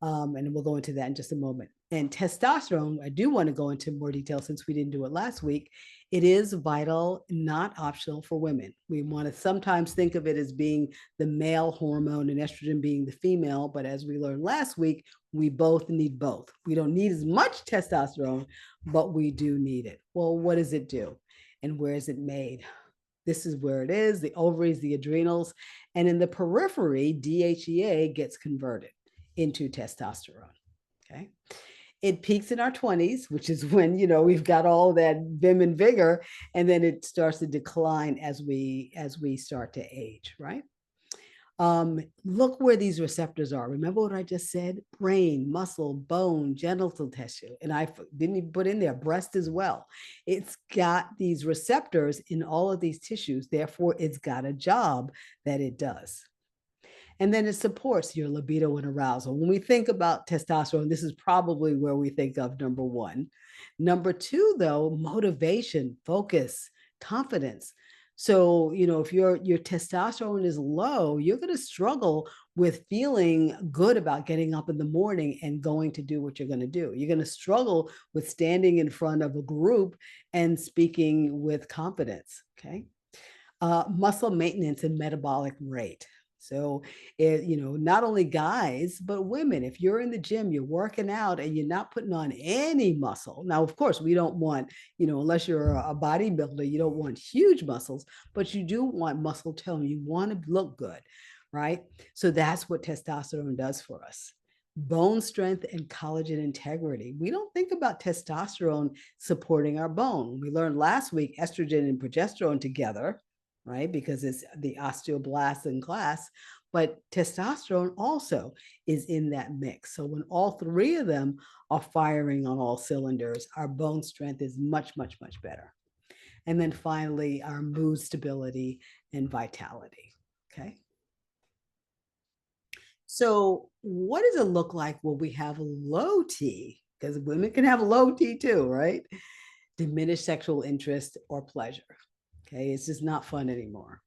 And we'll go into that in just a moment. And testosterone, I do want to go into more detail since we didn't do it last week. It is vital, not optional for women. We want to sometimes think of it as being the male hormone and estrogen being the female. But as we learned last week, we both need both. We don't need as much testosterone, but we do need it. Well, what does it do? And where is it made? This is where it is: the ovaries, the adrenals, and in the periphery, DHEA gets converted into testosterone. Okay. It peaks in our 20s, which is when, we've got all that vim and vigor, and then it starts to decline as we start to age, right? Look where these receptors are. Remember what I just said? Brain, muscle, bone, genital tissue. And I didn't even put in there breast as well. It's got these receptors in all of these tissues. Therefore, it's got a job that it does. And then it supports your libido and arousal. When we think about testosterone, this is probably where we think of number one. Number two, though, motivation, focus, confidence. So, if your testosterone is low, you're going to struggle with feeling good about getting up in the morning and going to do what you're going to do. You're going to struggle with standing in front of a group and speaking with confidence. Okay. Muscle maintenance and metabolic rate. So, not only guys, but women, if you're in the gym, you're working out and you're not putting on any muscle. Now, of course, we don't want, unless you're a bodybuilder, you don't want huge muscles, but you do want muscle tone. You want to look good, right? So that's what testosterone does for us. Bone strength and collagen integrity. We don't think about testosterone supporting our bone. We learned last week estrogen and progesterone together, right? Because it's the osteoblast in class, but testosterone also is in that mix. So when all three of them are firing on all cylinders, our bone strength is much, much, much better. And then finally, our mood stability and vitality. Okay. So what does it look like when we have low T? Because women can have low T too, right? Diminished sexual interest or pleasure. Okay, it's just not fun anymore.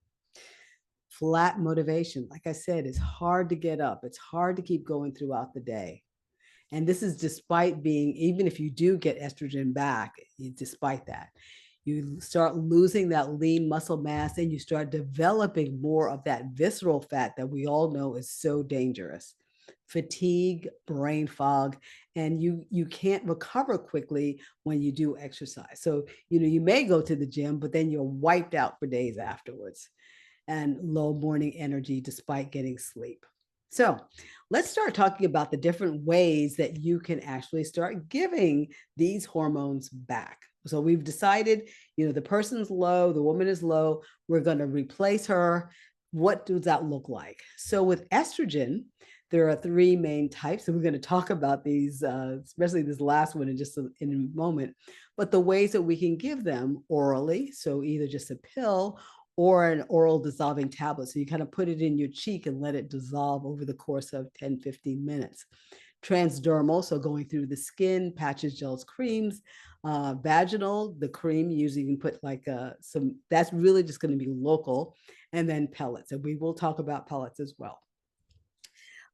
Flat motivation, like I said, it's hard to get up. It's hard to keep going throughout the day. And this is despite being, even if you do get estrogen back, despite that, you start losing that lean muscle mass and you start developing more of that visceral fat that we all know is so dangerous. Fatigue, brain fog, and you can't recover quickly when you do exercise. So, you may go to the gym, but then you're wiped out for days afterwards, and low morning energy despite getting sleep. So let's start talking about the different ways that you can actually start giving these hormones back. So we've decided, the person's low, the woman is low, we're going to replace her. What does that look like? So with estrogen, there are three main types, and we're going to talk about these, especially this last one in a moment. But the ways that we can give them orally, so either just a pill or an oral dissolving tablet. So you kind of put it in your cheek and let it dissolve over the course of 10, 15 minutes. Transdermal, so going through the skin, patches, gels, creams. Vaginal, the cream, usually you can put like that's really just going to be local. And then pellets. And we will talk about pellets as well.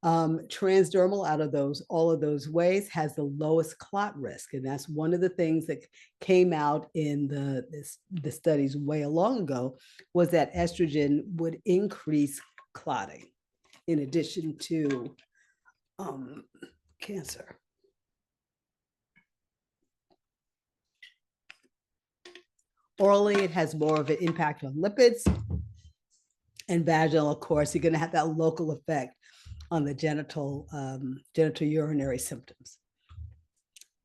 Transdermal, out of all of those ways, has the lowest clot risk. And that's one of the things that came out in the studies way long ago, was that estrogen would increase clotting in addition to cancer. Orally, it has more of an impact on lipids. And vaginal, of course, you're going to have that local effect on the genital urinary symptoms.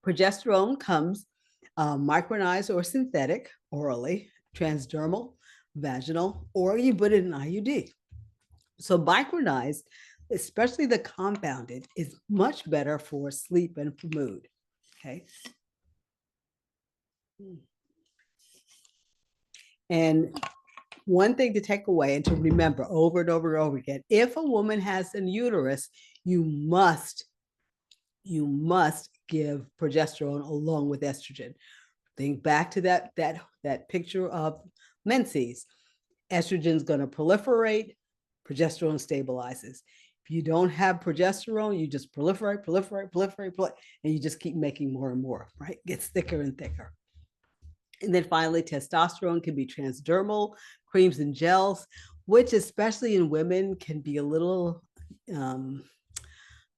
Progesterone comes micronized or synthetic orally, transdermal, vaginal, or you put it in IUD. So micronized, especially the compounded, is much better for sleep and for mood. Okay. And one thing to take away and to remember over and over and over again, if a woman has a uterus, you must give progesterone along with estrogen. Think back to that picture of menses. Estrogen's going to proliferate, progesterone stabilizes. If you don't have progesterone, you just proliferate, and you just keep making more and more, right? It gets thicker and thicker. And then finally, testosterone can be transdermal, creams and gels, which especially in women can be a little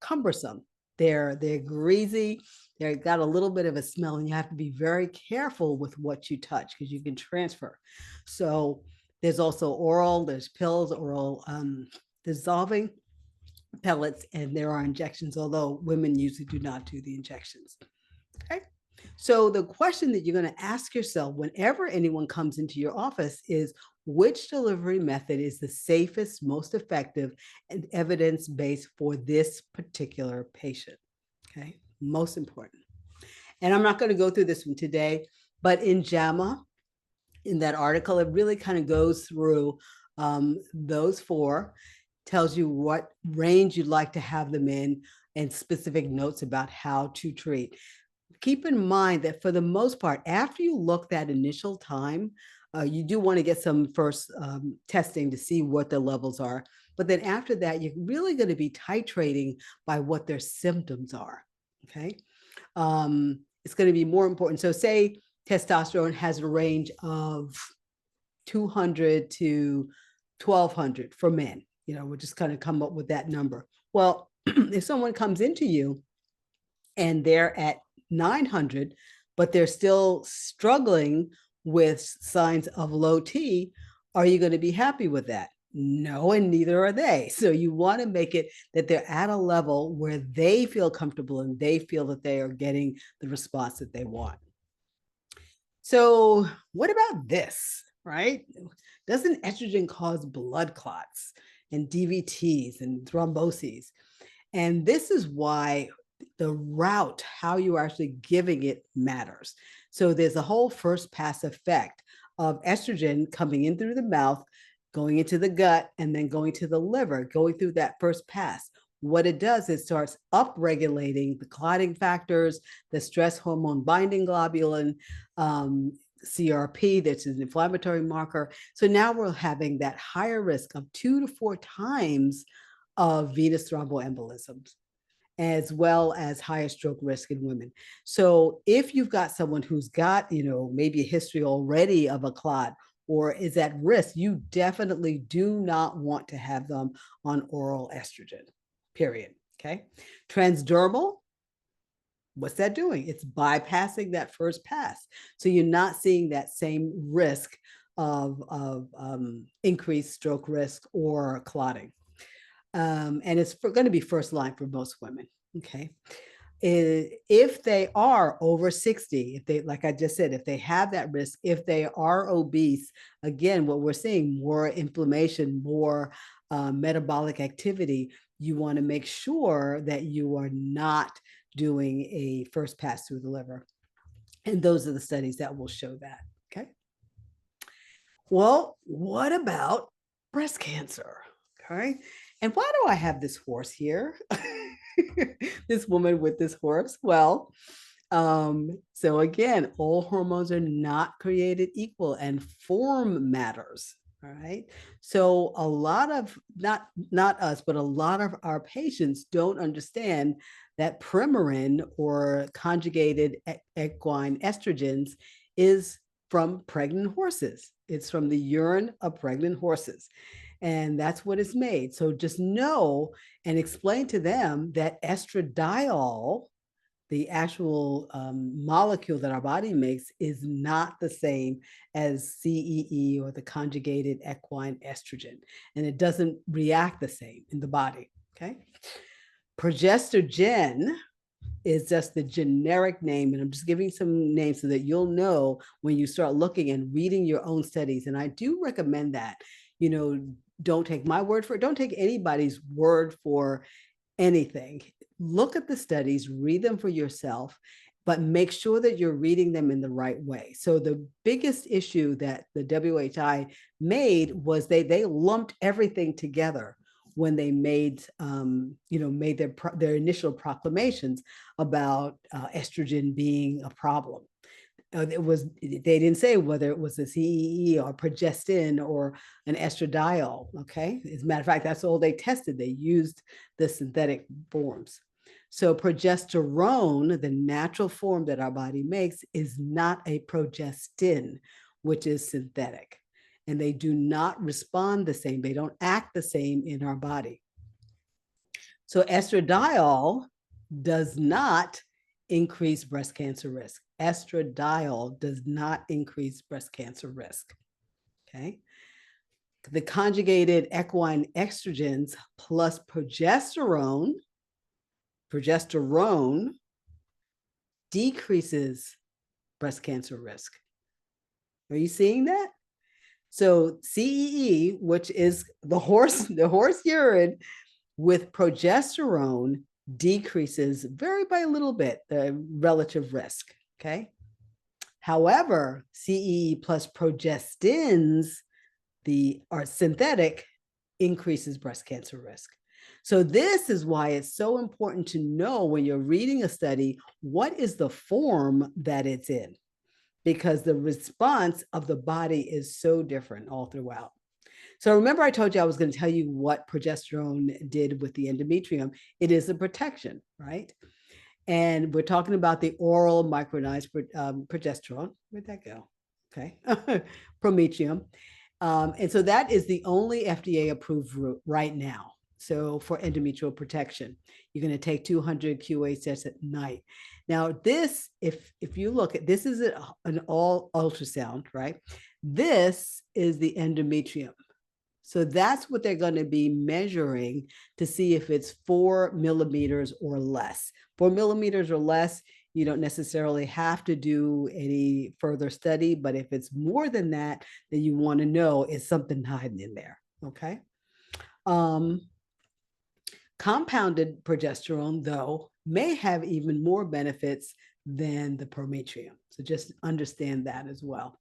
cumbersome. They're greasy, they've got a little bit of a smell, and you have to be very careful with what you touch because you can transfer. So there's also oral, there's pills, oral dissolving pellets, and there are injections, although women usually do not do the injections. Okay. So the question that you're going to ask yourself whenever anyone comes into your office is, which delivery method is the safest, most effective, and evidence-based for this particular patient? Okay, most important. And I'm not going to go through this one today, but in JAMA, in that article, it really kind of goes through those four, tells you what range you'd like to have them in, and specific notes about how to treat. Keep in mind that for the most part, after you look that initial time, you do want to get some first testing to see what the levels are. But then after that, you're really going to be titrating by what their symptoms are. Okay. It's going to be more important. So say testosterone has a range of 200 to 1200 for men. We'll just kind of come up with that number. Well, if someone comes into you and they're at 900, but they're still struggling with signs of low T, are you going to be happy with that? No, and neither are they. So you want to make it that they're at a level where they feel comfortable and they feel that they are getting the response that they want. So what about this, right? Doesn't estrogen cause blood clots and DVTs and thromboses? And this is why the route, how you are actually giving it, matters. So there's a whole first pass effect of estrogen coming in through the mouth, going into the gut, and then going to the liver, going through that first pass. What it does is starts upregulating the clotting factors, the stress hormone binding globulin, CRP, that's an inflammatory marker. So now we're having that higher risk of 2 to 4 times of venous thromboembolisms, as well as higher stroke risk in women. So if you've got someone who's got, maybe a history already of a clot or is at risk, you definitely do not want to have them on oral estrogen, period. Okay. Transdermal, what's that doing? It's bypassing that first pass. So you're not seeing that same risk of increased stroke risk or clotting. And it's going to be first line for most women. Okay. If they are over 60, if they, like I just said, if they have that risk, if they are obese, again, what we're seeing, more inflammation, more metabolic activity, you want to make sure that you are not doing a first pass through the liver. And those are the studies that will show that. Okay. Well, what about breast cancer? Okay. And why do I have this horse here? This woman with this horse? Well, so again, all hormones are not created equal, and form matters. All right. So a lot of not us, but a lot of our patients don't understand that Premarin or conjugated equine estrogens is from pregnant horses. It's from the urine of pregnant horses. And that's what it's made. So just know and explain to them that estradiol, the actual molecule that our body makes, is not the same as CEE or the conjugated equine estrogen, and it doesn't react the same in the body. Okay. Progesterone is just the generic name, and I'm just giving some names so that you'll know when you start looking and reading your own studies. And I do recommend that, you know, don't take my word for it, don't take anybody's word for anything. Look at the studies, read them for yourself, but make sure that you're reading them in the right way. So the biggest issue that the WHI made was they lumped everything together when they made made their initial proclamations about estrogen being a problem. They didn't say whether it was a CEE or progestin or an estradiol. Okay, as a matter of fact, that's all they tested. They used the synthetic forms. So progesterone, the natural form that our body makes, is not a progestin, which is synthetic, and they do not respond the same. They don't act the same in our body. So estradiol does not increase breast cancer risk. Estradiol does not increase breast cancer risk. Okay. The conjugated equine estrogens plus progesterone decreases breast cancer risk. Are you seeing that? So CEE, which is the horse urine, with progesterone decreases very by a little bit the relative risk. Okay. However, CEE plus progestins, are synthetic, increases breast cancer risk. So this is why it's so important to know when you're reading a study, what is the form that it's in? Because the response of the body is so different all throughout. So remember I told you I was going to tell you what progesterone did with the endometrium. It is a protection, right? And we're talking about the oral micronized progesterone. Where'd that go? Okay. Prometrium. And so that is the only FDA approved route right now. So for endometrial protection, you're going to take 200 QHS at night. Now, this, if you look at this, is an all ultrasound, right? This is the endometrium. So that's what they're going to be measuring to see if it's 4 millimeters or less. 4 millimeters or less, you don't necessarily have to do any further study, but if it's more than that, then you want to know is something hiding in there. Okay. Compounded progesterone, though, may have even more benefits than the prometrium. So just understand that as well.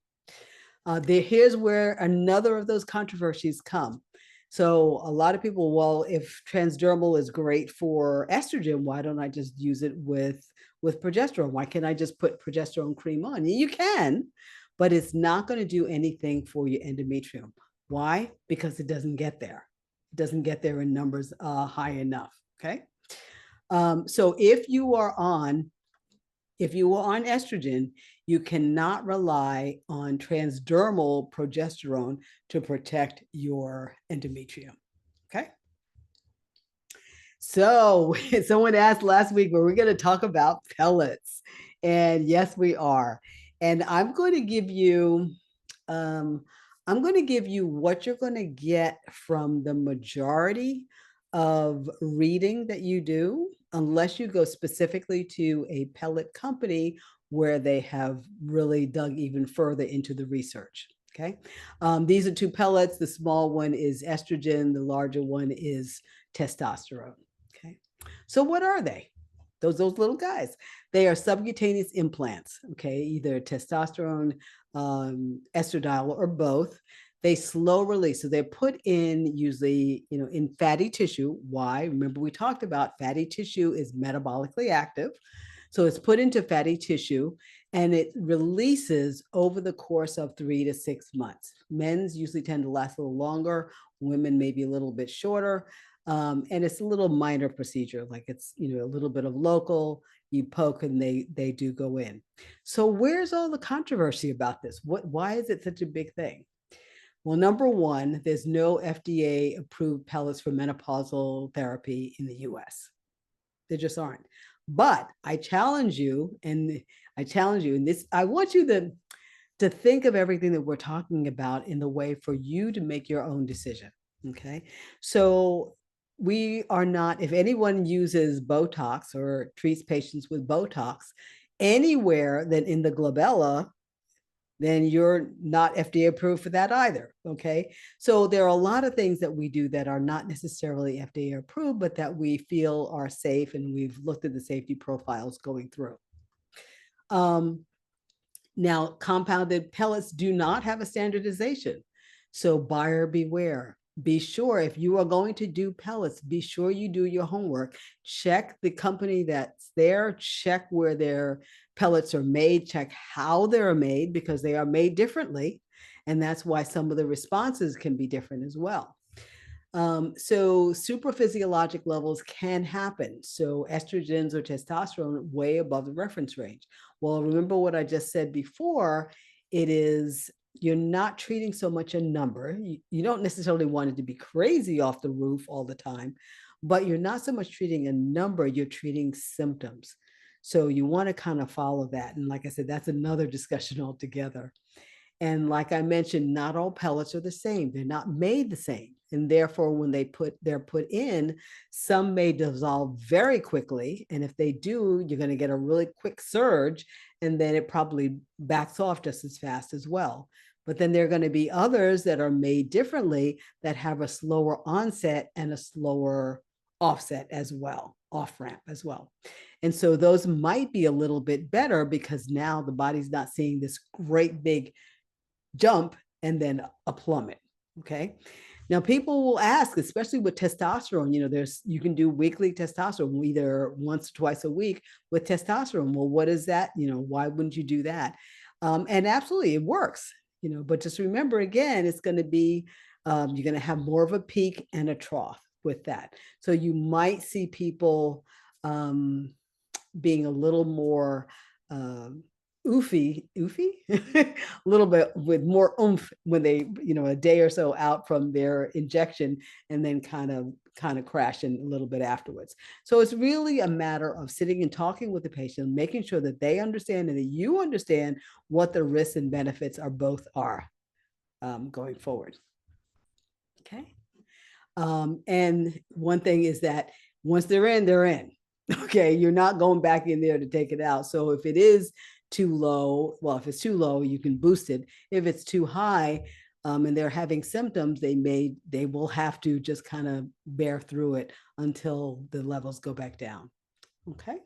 Here's where another of those controversies come. So a lot of people, well, if transdermal is great for estrogen, why don't I just use it with progesterone? Why can't I just put progesterone cream on? You can, but it's not going to do anything for your endometrium. Why? Because it doesn't get there. It doesn't get there in numbers high enough. Okay. So if you are on estrogen, you cannot rely on transdermal progesterone to protect your endometrium. Okay. So someone asked last week, were we going to talk about pellets? And yes, we are. And I'm going to give you what you're going to get from the majority of reading that you do, unless you go specifically to a pellet company where they have really dug even further into the research. Okay. These are two pellets. The small one is estrogen. The larger one is testosterone. Okay. So what are they? Those little guys. They are subcutaneous implants. Okay. Either testosterone, estradiol, or both. They slow release. So they're put in usually, in fatty tissue. Why? Remember we talked about fatty tissue is metabolically active. So it's put into fatty tissue and it releases over the course of 3 to 6 months. Men's usually tend to last a little longer, women maybe a little bit shorter. And it's a little minor procedure, like it's a little bit of local, you poke and they do go in. So where's all the controversy about this? Why is it such a big thing? Well, number one, there's no FDA approved pellets for menopausal therapy in the US. There just aren't. But I challenge you, and this, I want you to think of everything that we're talking about in the way for you to make your own decision. Okay. So we are not, if anyone uses Botox or treats patients with Botox anywhere than in the glabella, then you're not FDA approved for that either. Okay. So there are a lot of things that we do that are not necessarily FDA approved, but that we feel are safe, and we've looked at the safety profiles going through. Now, compounded pellets do not have a standardization. So buyer beware. Be sure if you are going to do pellets, be sure you do your homework. Check the company that's there, check where their pellets are made, check how they're made, because they are made differently. And that's why some of the responses can be different as well. So supraphysiologic levels can happen. So estrogens or testosterone way above the reference range. Well, remember what I just said before, it is, you're not treating so much a number. You don't necessarily want it to be crazy off the roof all the time, but you're not so much treating a number, you're treating symptoms. So you want to kind of follow that. And like I said, that's another discussion altogether. And like I mentioned, not all pellets are the same. They're not made the same. And therefore, when they're put in, some may dissolve very quickly. And if they do, you're going to get a really quick surge, and then it probably backs off just as fast as well. But then there are going to be others that are made differently that have a slower onset and a slower offset as well, off ramp as well. And so those might be a little bit better because now the body's not seeing this great big jump and then a plummet. Okay. Now people will ask, especially with testosterone, you can do weekly testosterone, either once or twice a week with testosterone. Well, what is that? Why wouldn't you do that? And absolutely it works, but just remember again, it's going to be, you're going to have more of a peak and a trough with that. So you might see people being a little more a little bit with more oomph when they, a day or so out from their injection, and then kind of crashing a little bit afterwards. So it's really a matter of sitting and talking with the patient, making sure that they understand and that you understand what the risks and benefits are both are going forward. Okay. And one thing is that once they're in, they're in. Okay, you're not going back in there to take it out. So if it is too low, well, if it's too low, you can boost it. If it's too high, and they're having symptoms, they will have to just kind of bear through it until the levels go back down. Okay.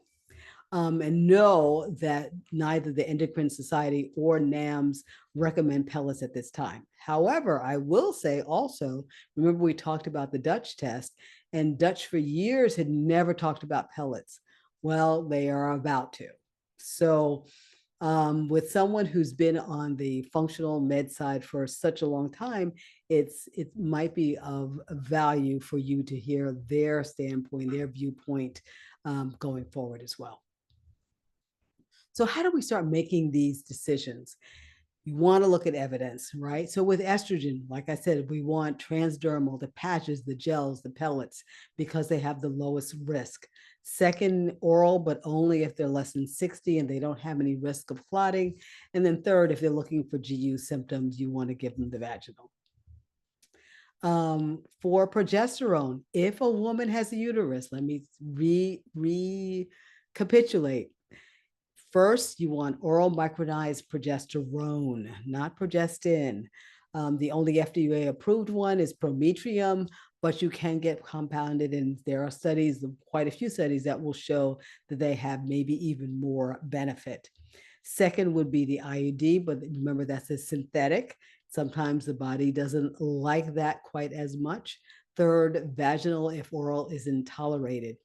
And know that neither the Endocrine Society or NAMS recommend pellets at this time. However, I will say also, remember we talked about the Dutch test, and Dutch for years had never talked about pellets. Well, they are about to. So with someone who's been on the functional med side for such a long time, it might be of value for you to hear their standpoint, their viewpoint going forward as well. So how do we start making these decisions? You want to look at evidence, right? So with estrogen, like I said, we want transdermal, the patches, the gels, the pellets, because they have the lowest risk. Second, oral, but only if they're less than 60 and they don't have any risk of clotting. And then third, if they're looking for GU symptoms, you want to give them the vaginal. For progesterone, if a woman has a uterus, let me recapitulate. First, you want oral micronized progesterone, not progestin. The only FDA approved one is Prometrium, but you can get compounded, and there are studies, quite a few studies, that will show that they have maybe even more benefit. Second would be the IUD, but remember that's a synthetic. Sometimes the body doesn't like that quite as much. Third, vaginal if oral is intolerated.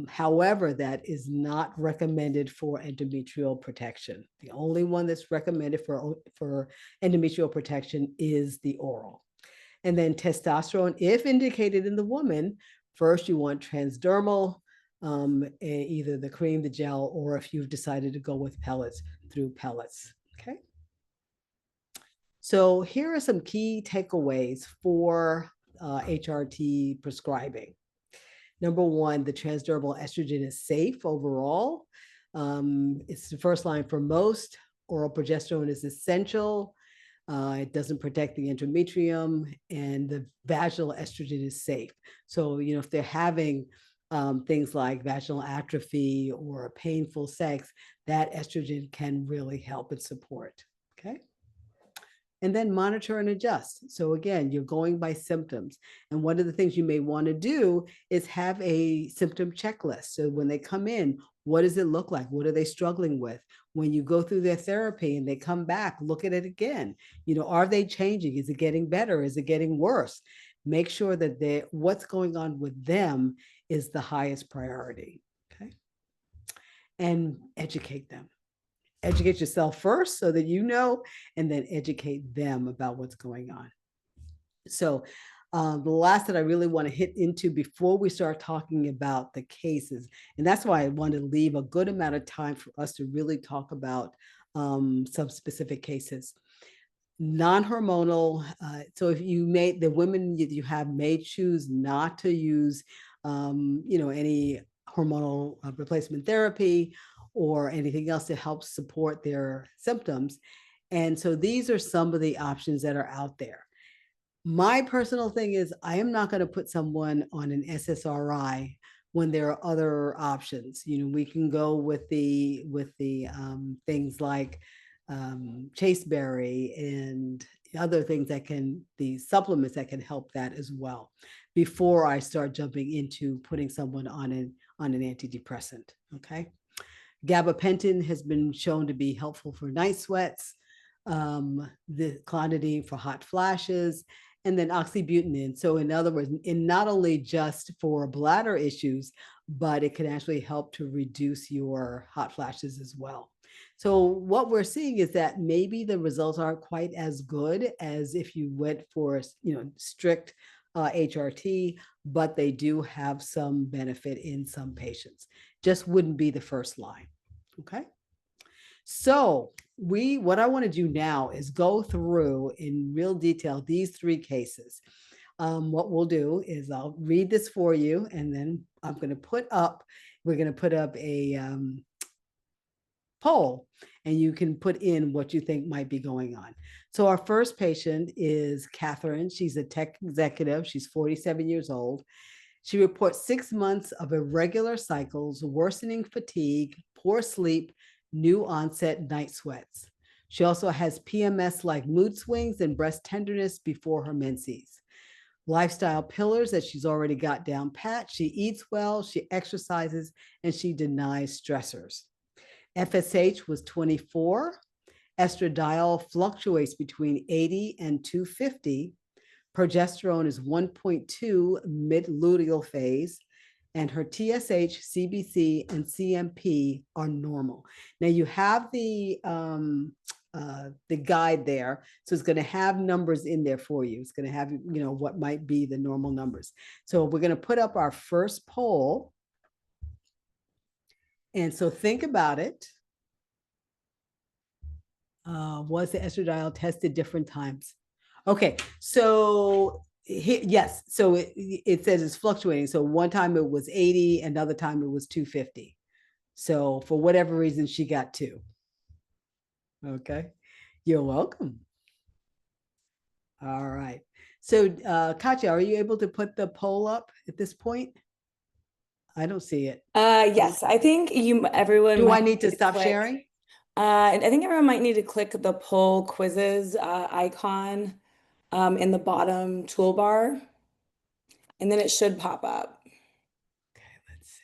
However, that is not recommended for endometrial protection. The only one that's recommended for endometrial protection is the oral. And then testosterone, if indicated in the woman, first you want transdermal, either the cream, the gel, or if you've decided to go with pellets, through pellets. Okay. So here are some key takeaways for HRT prescribing. Number one, the transdermal estrogen is safe overall. It's the first line for most. Oral progesterone is essential. It doesn't protect the endometrium, and the vaginal estrogen is safe. So, if they're having things like vaginal atrophy or painful sex, that estrogen can really help and support. Okay. And then monitor and adjust. So again, you're going by symptoms. And one of the things you may want to do is have a symptom checklist. So when they come in, what does it look like? What are they struggling with? When you go through their therapy and they come back, look at it again. Are they changing? Is it getting better? Is it getting worse? Make sure that what's going on with them is the highest priority. Okay. And educate them. Educate yourself first so that and then educate them about what's going on. So the last that I really want to hit into before we start talking about the cases, and that's why I want to leave a good amount of time for us to really talk about some specific cases. Non-hormonal. So if the women you have may choose not to use, any hormonal replacement therapy or anything else to help support their symptoms. And so these are some of the options that are out there. My personal thing is I am not going to put someone on an SSRI when there are other options. We can go with the things like chasteberry and other things the supplements that can help that as well, before I start jumping into putting someone on an antidepressant. Okay. Gabapentin has been shown to be helpful for night sweats, the clonidine for hot flashes, and then oxybutynin. So in other words, not only just for bladder issues, but it can actually help to reduce your hot flashes as well. So what we're seeing is that maybe the results aren't quite as good as if you went for, strict HRT, but they do have some benefit in some patients. Just wouldn't be the first line. Okay. So what I want to do now is go through in real detail these three cases. What we'll do is I'll read this for you, and then we're going to put up a poll, and you can put in what you think might be going on. So our first patient is Catherine. She's a tech executive. She's 47 years old. She reports 6 months of irregular cycles, worsening fatigue, poor sleep, new onset night sweats. She also has PMS-like mood swings and breast tenderness before her menses. Lifestyle pillars that she's already got down pat. She eats well, she exercises, and she denies stressors. FSH was 24. Estradiol fluctuates between 80 and 250. Progesterone is 1.2 mid-luteal phase, and her TSH, CBC, and CMP are normal. Now you have the guide there, so it's going to have numbers in there for you. It's going to have what might be the normal numbers. So we're going to put up our first poll, and so think about it. Was the estradiol tested different times? Okay, so yes, so it says it's fluctuating. So one time it was 80, another time it was 250. So for whatever reason, she got 2. Okay, you're welcome. All right. So Katya, are you able to put the poll up at this point? I don't see it. Yes, I think everyone Do I might need to stop click. sharing? And I think everyone might need to click the poll quizzes icon in the bottom toolbar, and then it should pop up. Okay, let's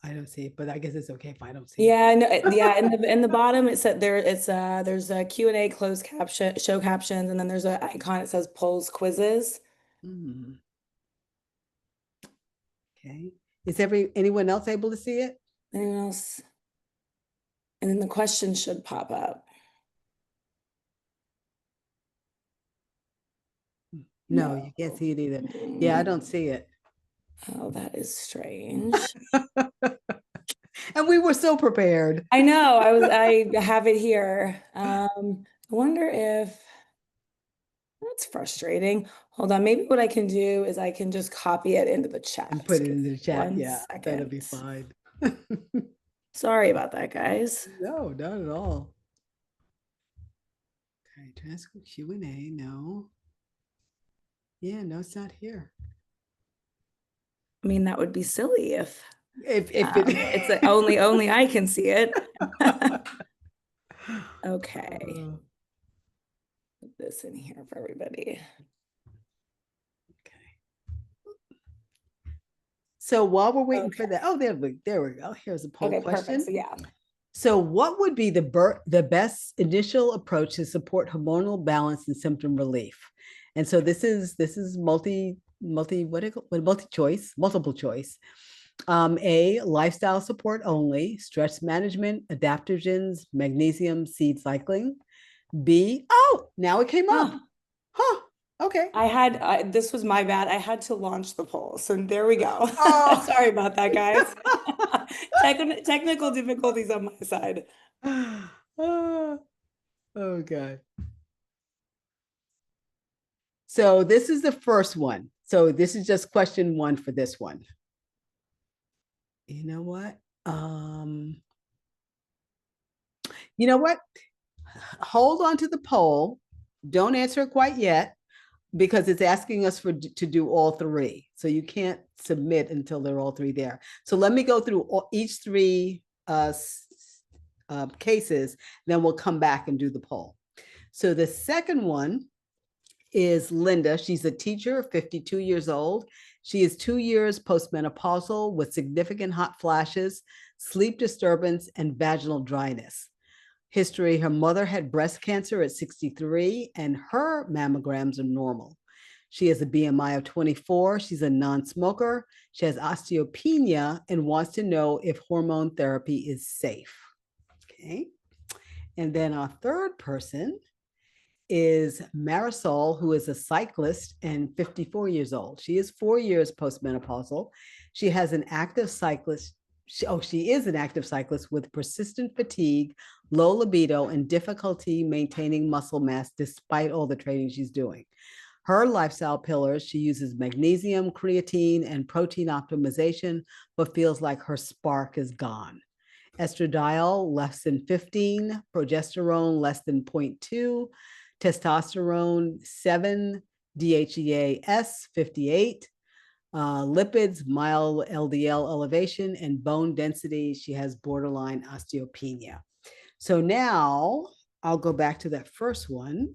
see. I don't see it, but I guess it's okay if I don't see it. Yeah, no, yeah. In the bottom, it said there's a Q&A closed caption, show captions, and then there's an icon. It says polls, quizzes. Hmm. Okay. Is anyone else able to see it? Anyone else? And then the question should pop up. No, you can't No. see it either. Yeah, I don't Mm. see it. Oh, that is strange. And we were so prepared. I know. I have it here. I wonder if that's frustrating. Hold on. Maybe what I can do is I can just copy it into the And chat. put it Give in me the chat. one Yeah, that'll second. be fine. Sorry about that, guys. No, not at all. Okay, transcript Q&A. No. Yeah, no, it's not here. I mean, that would be silly if If it it's only I can see it. Okay. Put this in here for everybody. okay. So while we're waiting for Okay. that, oh, there we go. Here's a poll Okay, perfect. question. So yeah. So, what would be the best initial approach to support hormonal balance and symptom relief? And so this is multi choice, multiple choice. A, lifestyle support only, stress management, adaptogens, magnesium, seed cycling. B, oh, now it came up. Oh, Huh. Okay. this was my bad. I had to launch the poll. So there we go. Oh. Sorry about that, guys. Technical difficulties on my side. Oh, God. So this is the first one. So this is just question one for this one. You know what? You know what? Hold on to the poll. Don't answer it quite yet because it's asking us to do all three. So you can't submit until they're all three there. So let me go through each three cases, then we'll come back and do the poll. So the second one is Linda. She's a teacher, 52 years old. She is 2 years postmenopausal with significant hot flashes, sleep disturbance, and vaginal dryness. History: her mother had breast cancer at 63, and her mammograms are normal. She has a BMI of 24. She's a non smoker. She has osteopenia and wants to know if hormone therapy is safe. Okay. And then our third person is Marisol, who is a cyclist and 54 years old. She is 4 years postmenopausal. She has an active cyclist. She is an active cyclist with persistent fatigue, low libido, and difficulty maintaining muscle mass despite all the training she's doing. Her lifestyle pillars: she uses magnesium, creatine, and protein optimization, but feels like her spark is gone. Estradiol less than 15, progesterone less than 0.2, testosterone 7, DHEA-S 58, lipids mild LDL elevation, and bone density. She has borderline osteopenia. So now I'll go back to that first one,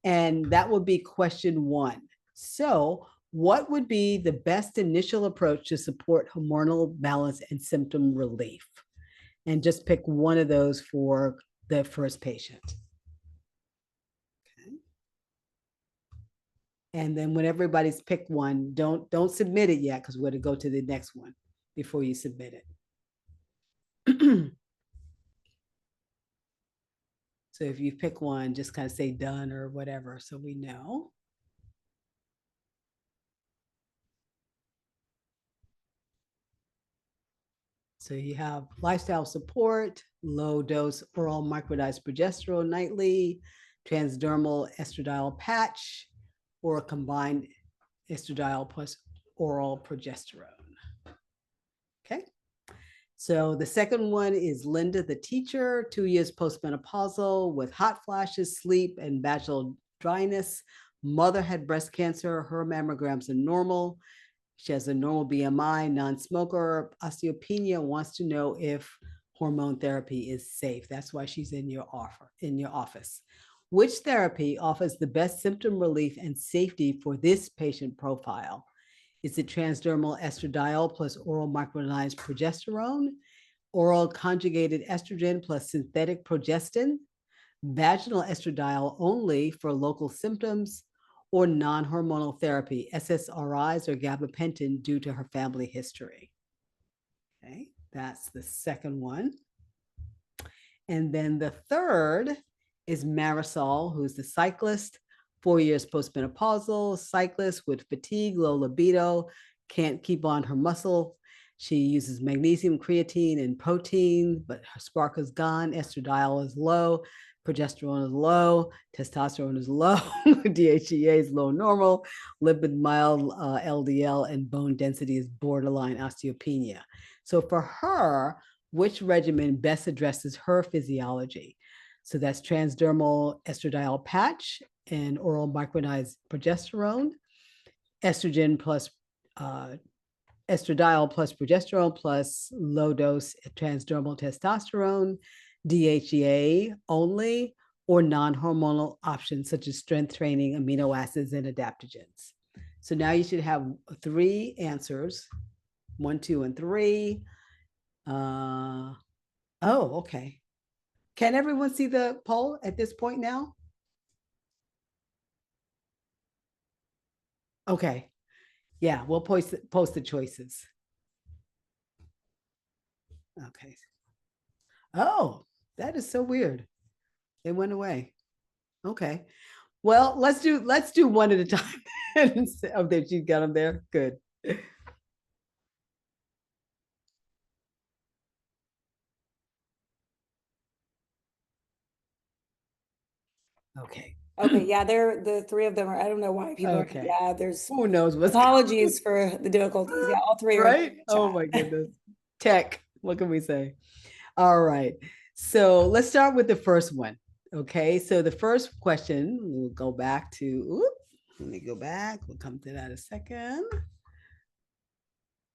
and that would be question one. So, what would be the best initial approach to support hormonal balance and symptom relief? And just pick one of those for the first patient. Okay. And then when everybody's picked one, don't submit it yet because we're going to go to the next one before you submit it. So if you pick one, just kind of say done or whatever so we know. So you have lifestyle support, low dose oral microdose progesterone nightly, transdermal estradiol patch, or a combined estradiol plus oral progesterone. Okay. So the second one is Linda, the teacher, 2 years postmenopausal with hot flashes, sleep, and vaginal dryness. Mother had breast cancer. Her mammograms are normal. She has a normal BMI, non-smoker, osteopenia, wants to know if hormone therapy is safe. That's why she's in your office. Which therapy offers the best symptom relief and safety for this patient profile? Is it transdermal estradiol plus oral micronized progesterone, oral conjugated estrogen plus synthetic progestin, vaginal estradiol only for local symptoms, or non-hormonal therapy, SSRIs or gabapentin due to her family history? Okay, that's the second one. And then the third is Marisol, who's the cyclist, 4 years postmenopausal, cyclist with fatigue, low libido, can't keep on her muscle. She uses magnesium, creatine, and protein, but her spark is gone. Estradiol is low, progesterone is low, testosterone is low, DHEA is low normal, lipid mild, LDL, and bone density is borderline osteopenia. So for her, which regimen best addresses her physiology? So that's transdermal estradiol patch and oral micronized progesterone, estrogen plus estradiol plus progesterone plus low dose transdermal testosterone, DHEA only, or non-hormonal options such as strength training, amino acids, and adaptogens. So now you should have 3 answers, 1, 2, and 3. Oh, okay. Can everyone see the poll at this point now? Okay. Yeah, we'll post the choices. Okay. Oh, that is so weird. They went away. Okay. Well, let's do one at a time. Oh, there you got them there. Good. Okay. Okay, yeah, they're the three of them are, I don't know why people are, Okay. yeah, there's Who knows what's apologies for the difficulties. Yeah, all three are in right? the Oh my chat. goodness. Tech. What can we say? All right. So let's start with the first one. Okay. So the first question, we'll go back to, let me go back. We'll come to that in a second.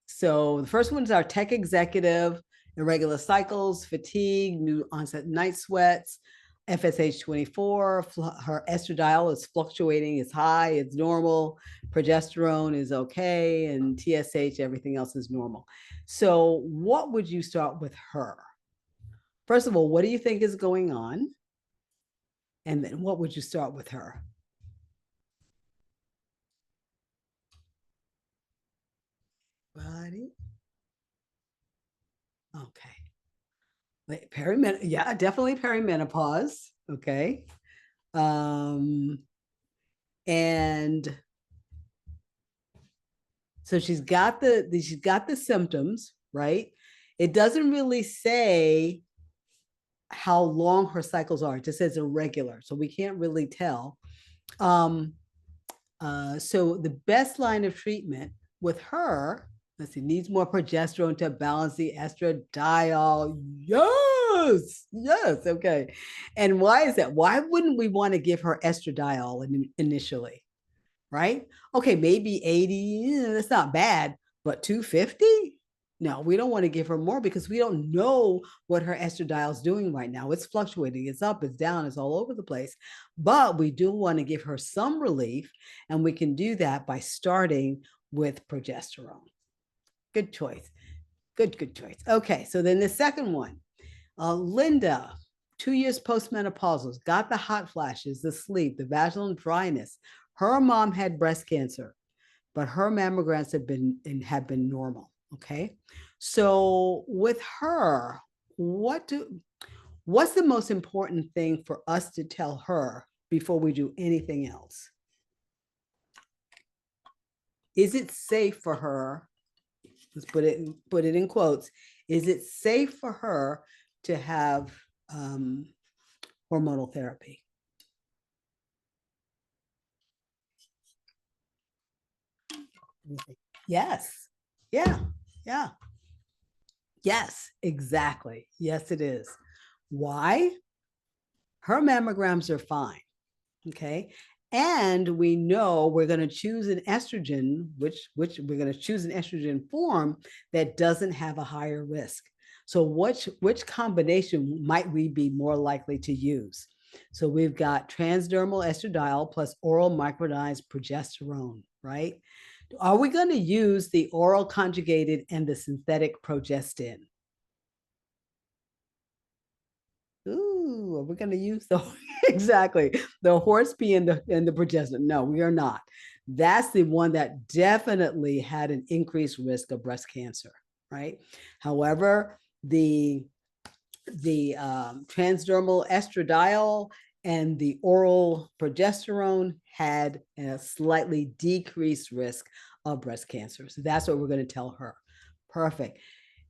So the first one is our tech executive, irregular cycles, fatigue, new onset night sweats, FSH 24, her estradiol is fluctuating, it's high, it's normal, progesterone is okay, and TSH, everything else is normal. So what would you start with her? First of all, what do you think is going on? And then what would you start with her? Buddy. Okay. Yeah, definitely perimenopause. Okay. Um, and so she's got the symptoms, right? It doesn't really say how long her cycles are. It just says irregular, so we can't really tell. Um, so the best line of treatment with her, let's see, needs more progesterone to balance the estradiol. Yes, yes, okay. And why is that? Why wouldn't we want to give her estradiol initially? Right? Okay, maybe 80, that's not bad, but 250? No, we don't want to give her more because we don't know what her estradiol is doing right now. It's fluctuating, it's up, it's down, it's all over the place. But we do want to give her some relief, and we can do that by starting with progesterone. Good choice. Good choice. Okay, so then the second one, Linda, 2 years postmenopausal, got the hot flashes, the sleep, the vaginal dryness. Her mom had breast cancer, but her mammograms have been normal. Okay, so with her, what's the most important thing for us to tell her before we do anything else? Is it safe for her? Let's put it in quotes. Is it safe for her to have hormonal therapy? Yes. Yeah. Yeah. Yes, exactly. Yes, it is. Why? Her mammograms are fine. Okay. And we know we're going to choose an estrogen, which we're going to choose an estrogen form that doesn't have a higher risk. So which combination might we be more likely to use? So we've got transdermal estradiol plus oral micronized progesterone, right? Are we going to use the oral conjugated and the synthetic progestin? Ooh, are we going to use the exactly the horse pea and the progestin? No, we are not. That's the one that definitely had an increased risk of breast cancer, right? However, the transdermal estradiol and the oral progesterone had a slightly decreased risk of breast cancer. So that's what we're going to tell her. Perfect.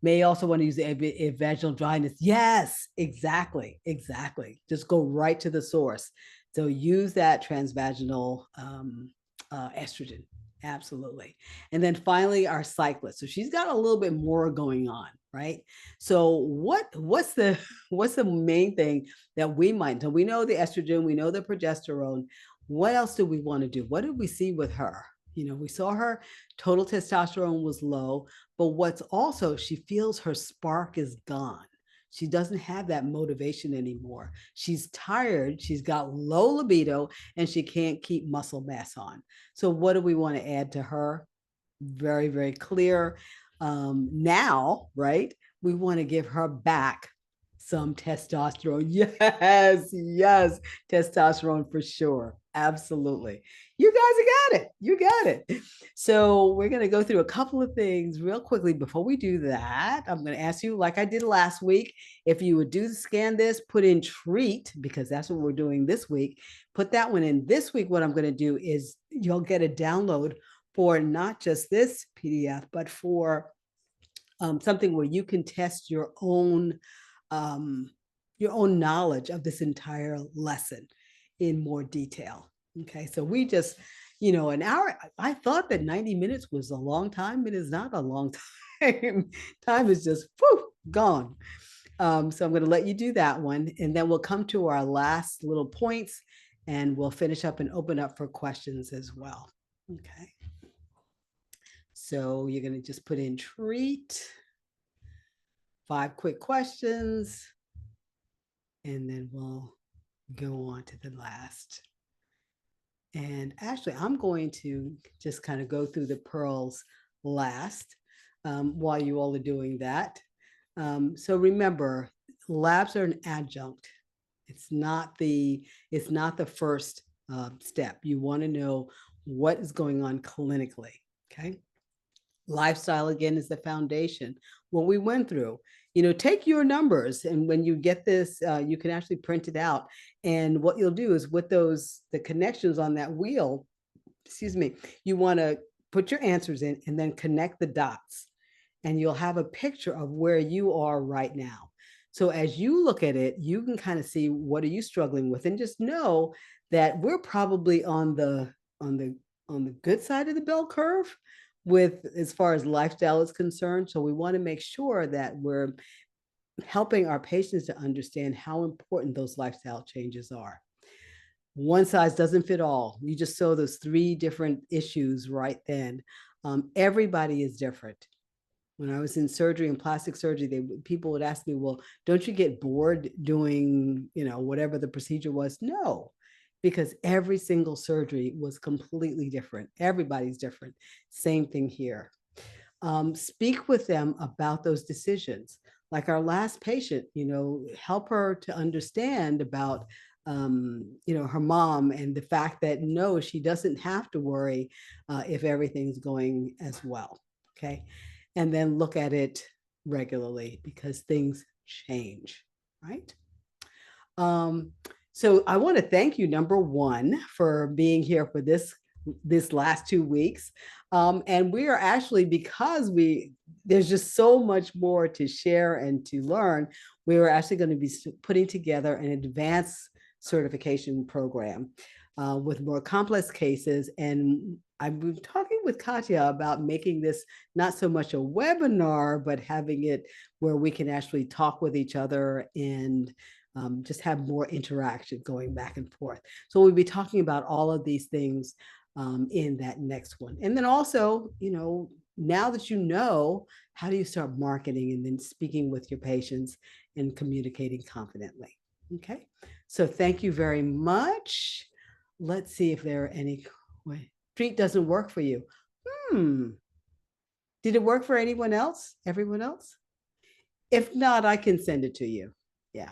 May also want to use the vaginal dryness. Yes, exactly, exactly. Just go right to the source. So use that transvaginal estrogen. Absolutely. And then finally, our cyclist. So she's got a little bit more going on, right? So what's the main thing that we might? So we know the estrogen, we know the progesterone. What else do we want to do? What did we see with her? You know, we saw her total testosterone was low, but what's also, she feels her spark is gone. She doesn't have that motivation anymore. She's tired, she's got low libido, and she can't keep muscle mass on. So, what do we want to add to her? Very, very clear. Now, right? We want to give her back some testosterone. Yes, yes, testosterone for sure. Absolutely. You guys got it. You got it. So we're going to go through a couple of things real quickly. Before we do that, I'm going to ask you, like I did last week, if you would do scan this, put in treat, because that's what we're doing this week. Put that one in. This week, what I'm going to do is you'll get a download for not just this PDF, but for something where you can test um, your own knowledge of this entire lesson in more detail. Okay, so we just, you know, an hour. I thought that 90 minutes was a long time. It is not a long time. Time is just whew, gone. So I'm going to let you do that one, and then we'll come to our last little points, and we'll finish up and open up for questions as well. Okay. So you're going to just put in treat, 5 quick questions, and then we'll go on to the last. And actually, I'm going to just kind of go through the pearls last while you all are doing that. So remember, labs are an adjunct. It's not the first step. You want to know what is going on clinically. Okay. Lifestyle again is the foundation. What we went through, you know, take your numbers, and when you get this, you can actually print it out. And what you'll do is with the connections on that wheel, excuse me, you want to put your answers in and then connect the dots, and you'll have a picture of where you are right now. So as you look at it, you can kind of see what are you struggling with, and just know that we're probably on the good side of the bell curve with as far as lifestyle is concerned. So we want to make sure that we're helping our patients to understand how important those lifestyle changes are. One size doesn't fit all. You just saw those 3 different issues right then. Everybody is different. When I was in surgery and plastic surgery, people would ask me, well, don't you get bored doing, you know, whatever the procedure was? No, because every single surgery was completely different. Everybody's different. Same thing here. Speak with them about those decisions. Like our last patient, you know, help her to understand about, you know, her mom, and the fact that no, she doesn't have to worry if everything's going as well. Okay. And then look at it regularly, because things change, right? Um, so I want to thank you, number one, for being here for this last 2 weeks. And we are actually, because there's just so much more to share and to learn, we are actually going to be putting together an advanced certification program with more complex cases. And I've been talking with Katya about making this not so much a webinar, but having it where we can actually talk with each other and just have more interaction going back and forth. So we'll be talking about all of these things in that next one. And then also, you know, now that you know, how do you start marketing and then speaking with your patients and communicating confidently? Okay. So thank you very much. Let's see if there are any. Treat doesn't work for you. Hmm. Did it work for anyone else? Everyone else? If not, I can send it to you. Yeah.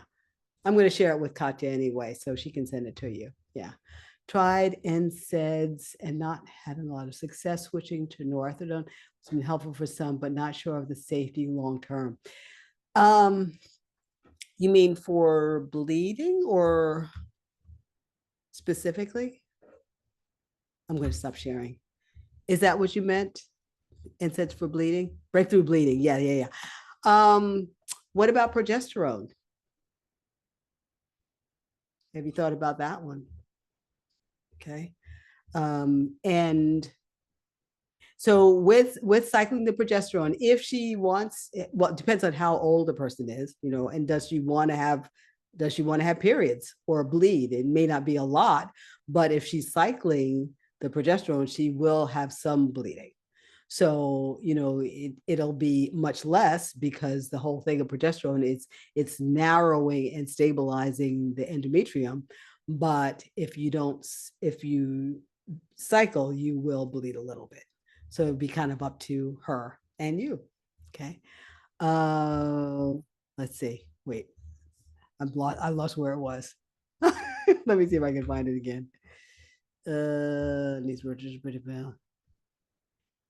I'm going to share it with Katya anyway, so she can send it to you. Yeah. Tried NSAIDs and not having a lot of success switching to norethadone. It's been helpful for some, but not sure of the safety long term. Um, you mean for bleeding or specifically? I'm going to stop sharing. Is that what you meant? NSAIDs for bleeding? Breakthrough bleeding. Yeah, yeah, yeah. What about progesterone? Have you thought about that one? Okay. And so with cycling the progesterone, if she wants, well, it depends on how old the person is, and does she want to have periods or bleed? It may not be a lot, but if she's cycling the progesterone, she will have some bleeding. So, it'll be much less because the whole thing of progesterone is it's narrowing and stabilizing the endometrium. But if you cycle, you will bleed a little bit. So it'd be kind of up to her and you. Okay. Uh, let's see. Wait, I lost where it was. Let me see if I can find it again. These words are pretty bad.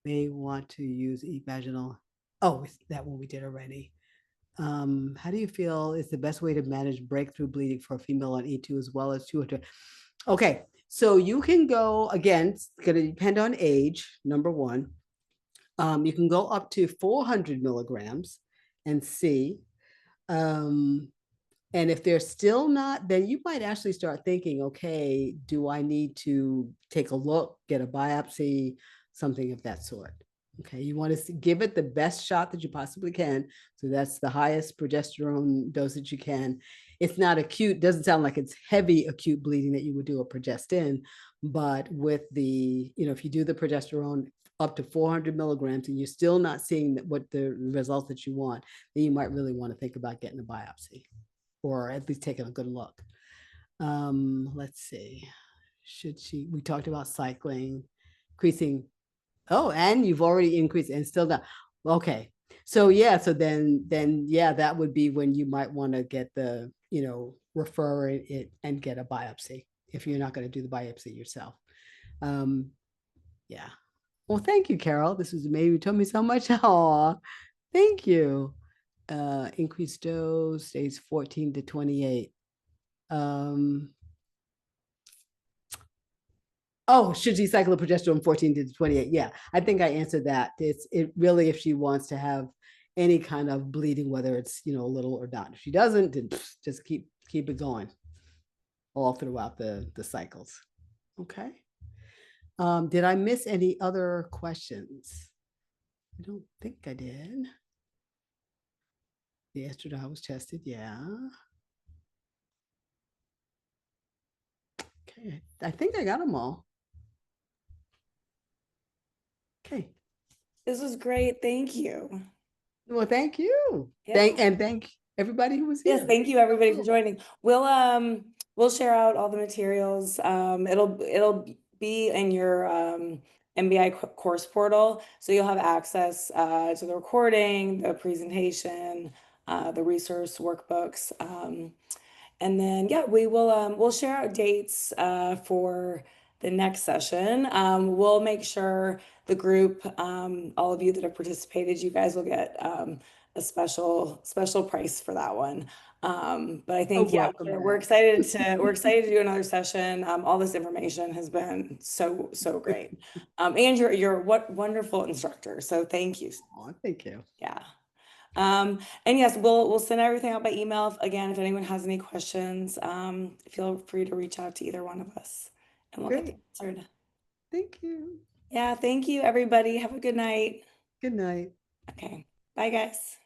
May want to use vaginal. Oh, it's that one we did already. How do you feel is the best way to manage breakthrough bleeding for a female on E2 as well as 200? Okay, so you can go again, it's going to depend on age, number one. You can go up to 400 milligrams and see. Um, and if they're still not, then you might actually start thinking, okay, do I need to take a look, get a biopsy, something of that sort? Okay, you want to give it the best shot that you possibly can. So that's the highest progesterone dosage you can. It's not acute, doesn't sound like it's heavy acute bleeding that you would do a progestin, but with if you do the progesterone up to 400 milligrams and you're still not seeing what the results that you want, then you might really want to think about getting a biopsy or at least taking a good look. Let's see. We talked about cycling, increasing. Oh, and you've already increased and still not. Okay. So yeah, so then that would be when you might want to get refer it and get a biopsy if you're not going to do the biopsy yourself. Um, yeah. Well, thank you, Carol. This was amazing. You told me so much. Aw, thank you. Increased dose, days 14 to 28. Um, should she cycle a progesterone 14 to 28? Yeah, I think I answered that. It really if she wants to have any kind of bleeding, whether it's a little or not. If she doesn't, then just keep it going all throughout the cycles. Okay. Did I miss any other questions? I don't think I did. The estradiol was tested, yeah. Okay, I think I got them all. Okay. This was great. Thank you. Well, thank you. Yeah. Thank everybody who was Yes, here. thank you everybody for joining. We'll share out all the materials. It'll be in your MBI course portal, so you'll have access to the recording, the presentation, the resource workbooks. And then, yeah, we'll share out dates for the next session. We'll make sure the group, all of you that have participated, you guys will get a special price for that one. But I Oh, think, yeah, welcome we're back. excited to do another session. All this information has been so great. And you're what wonderful instructor. So thank you. Oh, thank you. Yeah. And yes, we'll send everything out by email. Again, if anyone has any questions, feel free to reach out to either one of us and we'll get them Great. answered. Thank you. Yeah, thank you, everybody. Have a good night. Good night. Okay. Bye, guys.